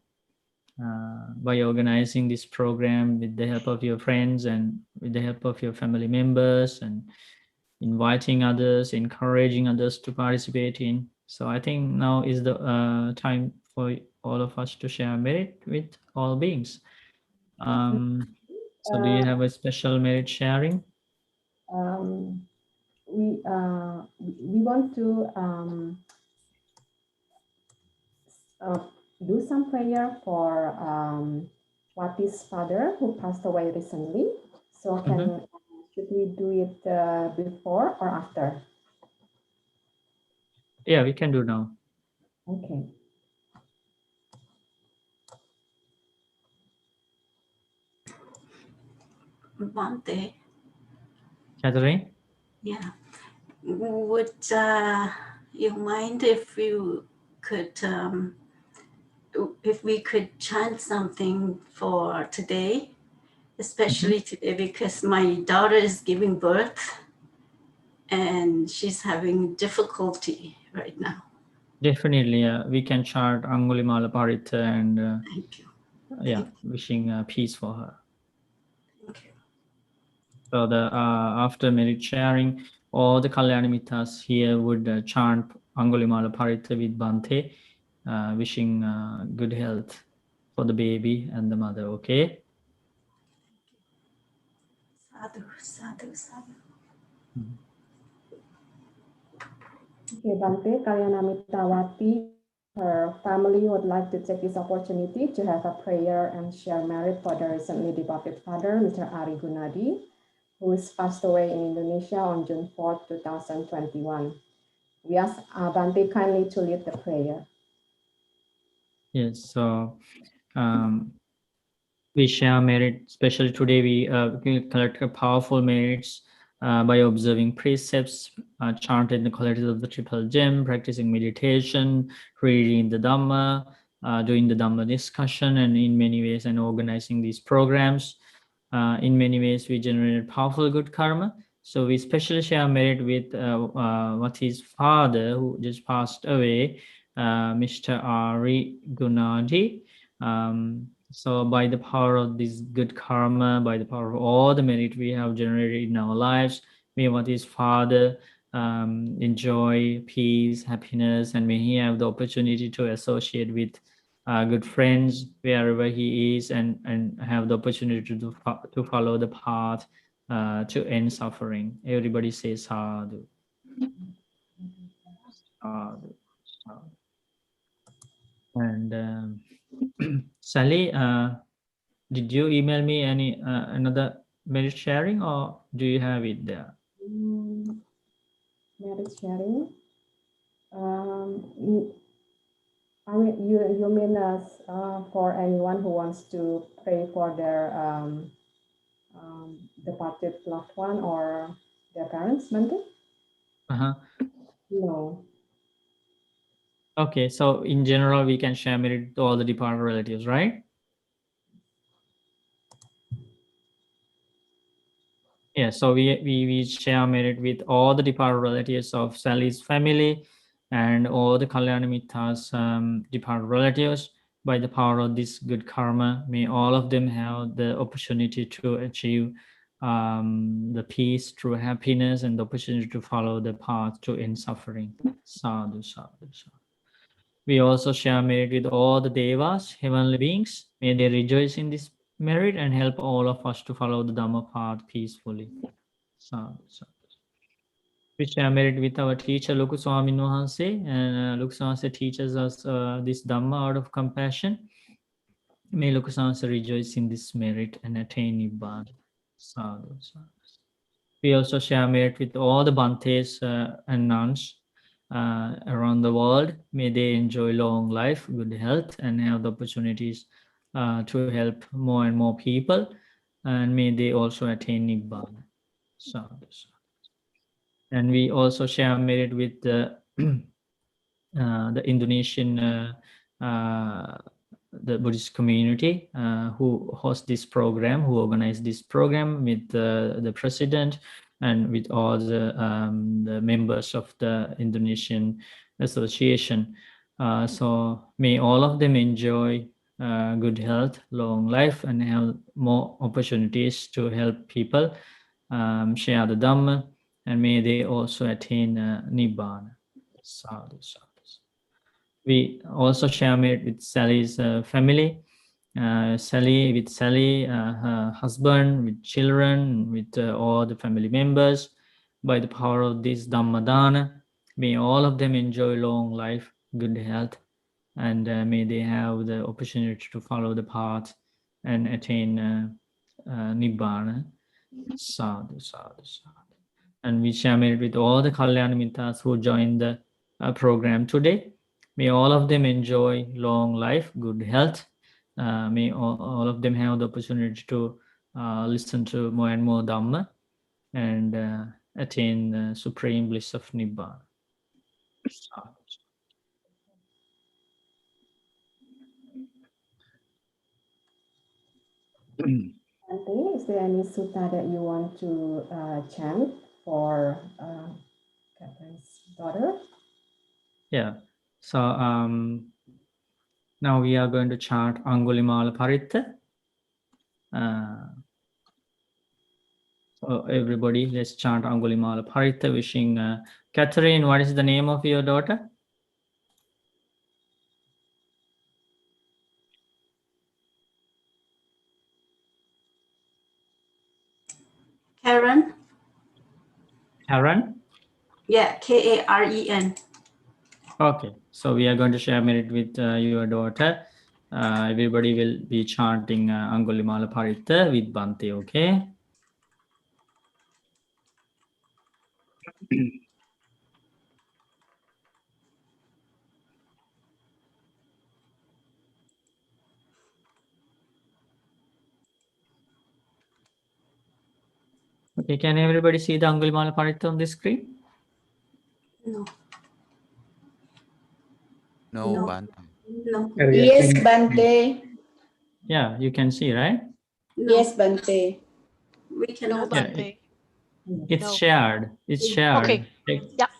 by organizing this program with the help of your friends and with the help of your family members and inviting others, encouraging others to participate in. So I think now is the time for all of us to share merit with all beings. So do you have a special merit sharing?
We want to do some prayer for Wati's father who passed away recently. So should we do it before or after?
Yeah, we can do now.
Okay.
Bante.
Catherine?
Yeah. Would you mind if you could, if we could chant something for today, especially today because my daughter is giving birth and she's having difficulty right now.
Definitely, we can chant Angulimala Parita and
Thank you.
yeah, wishing peace for her.
Thank you.
So the after merit sharing, all the Kalyanamitas here would chant Angulimala Parita with Bante, wishing good health for the baby and the mother, okay?
Sadhu, sadhu, sadhu.
Okay, Bante, Kalyanamita Wati, her family would like to take this opportunity to have a prayer and share merit for the recently departed father, Mr. Ari Gunadi, who is passed away in Indonesia on June 4, 2021. We ask Bante kindly to lead the prayer.
Yes, so we share merit, especially today we collect powerful merits by observing precepts, chanting the qualities of the triple gem, practicing meditation, reading the Dhamma, doing the Dhamma discussion, and in many ways, and organizing these programs. In many ways, we generate powerful good karma. So we especially share merit with Wati's father, who just passed away, Mr. Ari Gunadi. So by the power of this good karma, by the power of all the merit we have generated in our lives, may Wati's father enjoy peace, happiness, and may he have the opportunity to associate with good friends wherever he is, and have the opportunity to follow the path to end suffering. Everybody say sadhu. Sadhu, sadhu. And Sally, did you email me any another merit sharing, or do you have it there?
Merit sharing. I mean, you mean for anyone who wants to pray for their departed loved one or their parents, Bante? No.
Okay, so in general, we can share merit to all the departed relatives, right? Yeah, so we share merit with all the departed relatives of Sally's family and all the Kalyanamitta's departed relatives. By the power of this good karma, may all of them have the opportunity to achieve the peace, true happiness, and the opportunity to follow the path to end suffering. Sadhu, sadhu, sadhu. We also share merit with all the devas, heavenly beings. May they rejoice in this merit and help all of us to follow the Dhamma path peacefully. Sadhu, sadhu. We share merit with our teacher, Loku Swamin Wahanse, and Loku Swamin teaches us this Dhamma out of compassion. May Loku Swamin rejoice in this merit and attain Nibbana. Sadhu, sadhu. We also share merit with all the Bhantes and nuns around the world. May they enjoy long life, good health, and have the opportunities to help more and more people. And may they also attain Nibbana. Sadhu, sadhu. And we also share merit with the Indonesian the Buddhist community who host this program, who organize this program with the president and with all the members of the Indonesian association. So may all of them enjoy good health, long life, and have more opportunities to help people share the Dhamma, and may they also attain Nibbana. Sadhu, sadhu. We also share merit with Sally's family. Sally, her husband, with children, with all the family members. By the power of this Dhammadana, may all of them enjoy long life, good health, and may they have the opportunity to follow the path and attain Nibbana. Sadhu, sadhu, sadhu. And we share merit with all the Kalyanamitas who joined the program today. May all of them enjoy long life, good health. May all of them have the opportunity to listen to more and more Dhamma and attain the supreme bliss of Nibbana.
Bante, is there any sutta that you want to chant for Catherine's daughter?
Yeah. So now we are going to chant Angulimala Paritta. So everybody, let's chant Angulimala Paritta, wishing Catherine, what is the name of your daughter?
Karen?
Karen?
Yeah, Karen.
Okay, so we are going to share merit with your daughter. Everybody will be chanting Angulimala Paritta with Bhante, okay? Okay, can everybody see the Angulimala Paritta on the screen?
No.
No,
No.
Bante.
No.
Yes, Bante.
Yeah, you can see, right?
No.
Yes, Bante.
We cannot.
Yeah,
Bante.
it's
No.
shared. It's shared.
Okay.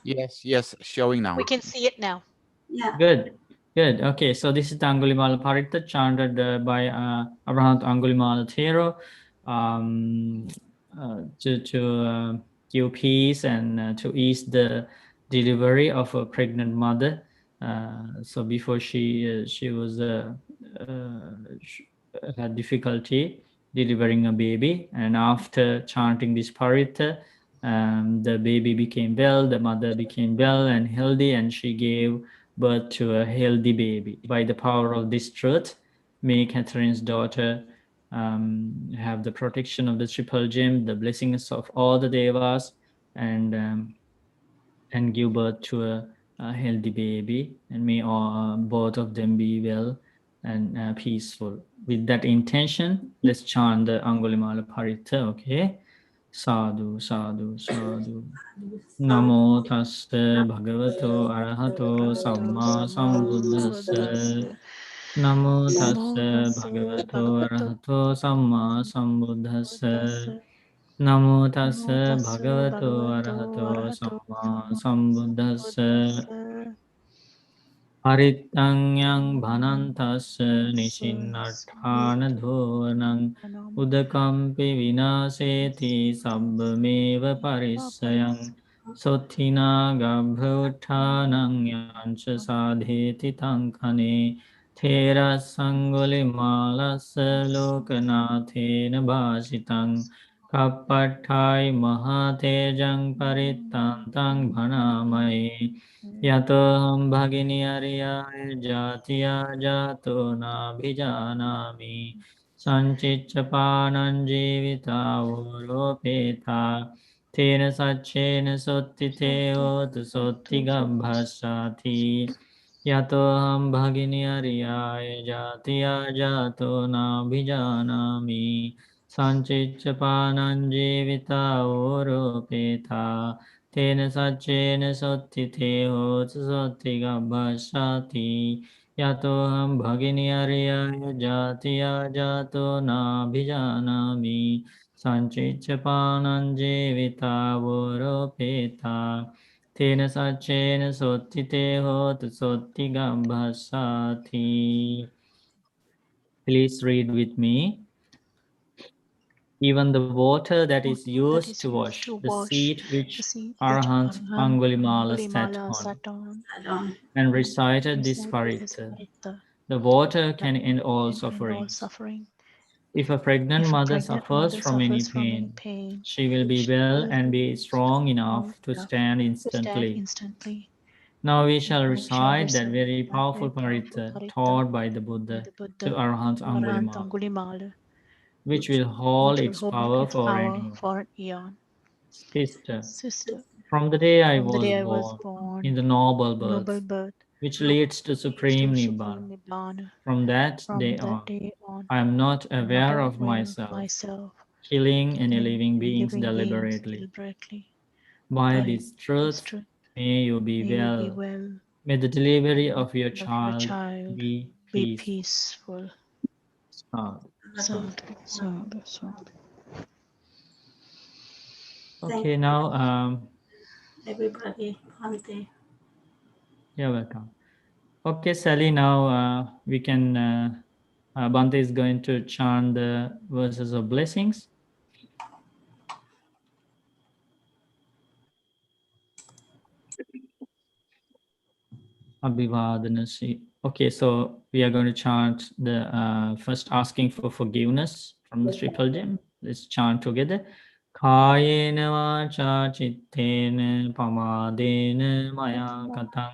Yeah,
Yes, showing now.
we can see it now.
Yeah.
Good. Okay, so this is the Angulimala Paritta chanted by Arahant Angulimala Thero to give peace and to ease the delivery of a pregnant mother. So before she was had difficulty delivering a baby, and after chanting this parita, the baby became well, the mother became well and healthy, and she gave birth to a healthy baby. By the power of this truth, may Catherine's daughter have the protection of the triple gem, the blessings of all the devas, and give birth to a healthy baby, and may both of them be well and peaceful. With that intention, let's chant the Angulimala Parita, okay? Sadhu, sadhu, sadhu. Namo tassa bhagavato arahato samma sambuddhassa. Namo tassa bhagavato arahato samma sambuddhassa. Namo tassa bhagavato arahato samma sambuddhassa. Haritang yang bhanantassa nishinnathana dhonang udakampi vinaseti sabbameva parissayang sothina gabhuttanang yancha sadheti tankane thera sangoli malasa lokanathena bhasitang kappathai mahatejang parittantang bhanamai Yato bhagini ariyaya jatiya jato nabhijanami sanchichapanan jivita uropeta tena sachena sottite otu sotti gambhasati Yato bhagini ariyaya jatiya jato nabhijanami sanchichapanan jivita uropeta Tena sachena sotti te hotu sotti gabbasati Yato bhagini ariyaya jatiya jato nabhijanami sanchichapanan jivita voropeta Tena sachena sotti te hotu sotti gabbasati. Please read with me. Even the water that is used to wash the seat which Arahant Angulimala sat on and recited this parita. The water can end all sufferings. If a pregnant mother suffers from any pain, she will be well and be strong enough to stand instantly. Now we shall recite that very powerful parita taught by the Buddha to Arahant Angulimala, which will hold its power for an eon. Sister, from the day I was born in the noble birth, which leads to supreme Nibbana, from that day on, I am not aware of myself, killing any living beings deliberately. By this truth, may you be well. May the delivery of your child be peaceful. Okay, now
everybody, Bhante.
you're welcome. Okay, Sally, now we can, Bhante is going to chant the verses of blessings. Abhivadanasi. Okay, so we are going to chant the first asking for forgiveness from the triple gem. Let's chant together. Kayena vacha chittena pamadena maya katang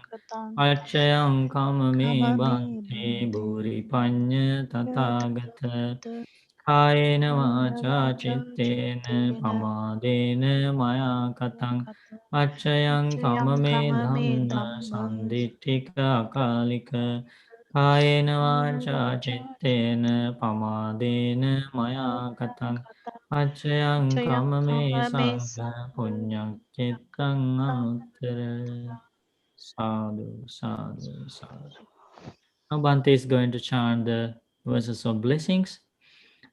achayam kamame bhante bhuri panya tathagata Kayena vacha chittena pamadena maya katang Achayang kamame dhamma sanditthika akalika Kayena vacha chittena pamadena maya katang Achayang kamame sangha punyam chittang anuttara Sadhu, sadhu, sadhu. Now Bhante is going to chant the verses of blessings.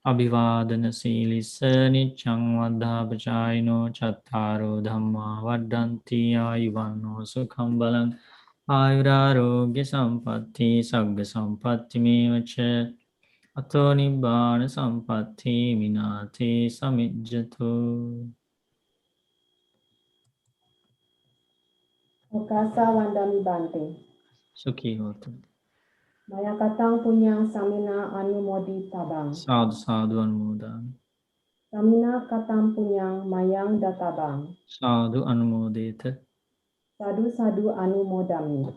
Abhivadana silisa niccang vaddhapachayino chattaro dhamma vaddanti ayuvanno sukham balang ayurarogya sampatti sagga sampatti mevacha ato nibbana sampatti minati samijjato.
Okasa Vandami Bante.
Sukhi hotu.
Maya katang punyang samina anu modi tabang.
Sadhu sadhu anumodan.
Samina katang punyang mayang databang.
Sadhu anumodeta.
Sadu anu modami.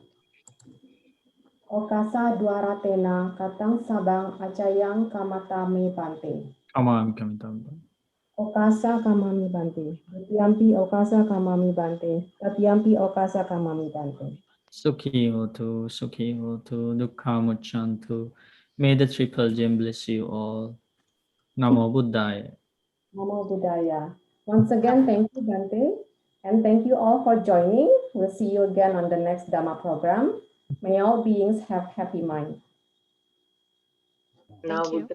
Okasa dwaratena katang sabang acayang kamatame bante.
Kamami kamitamba.
Okasa kamami bante. Tatiampi okasa kamami bante. Tatiampi okasa kamami bante.
Sukhi hotu, dukkha mucchantu. May the triple gem bless you all. Namo Buddhaya.
Namo Buddhaya. Once again, thank you, Bante. And thank you all for joining. We'll see you again on the next Dhamma program. May all beings have happy mind.
Thank you.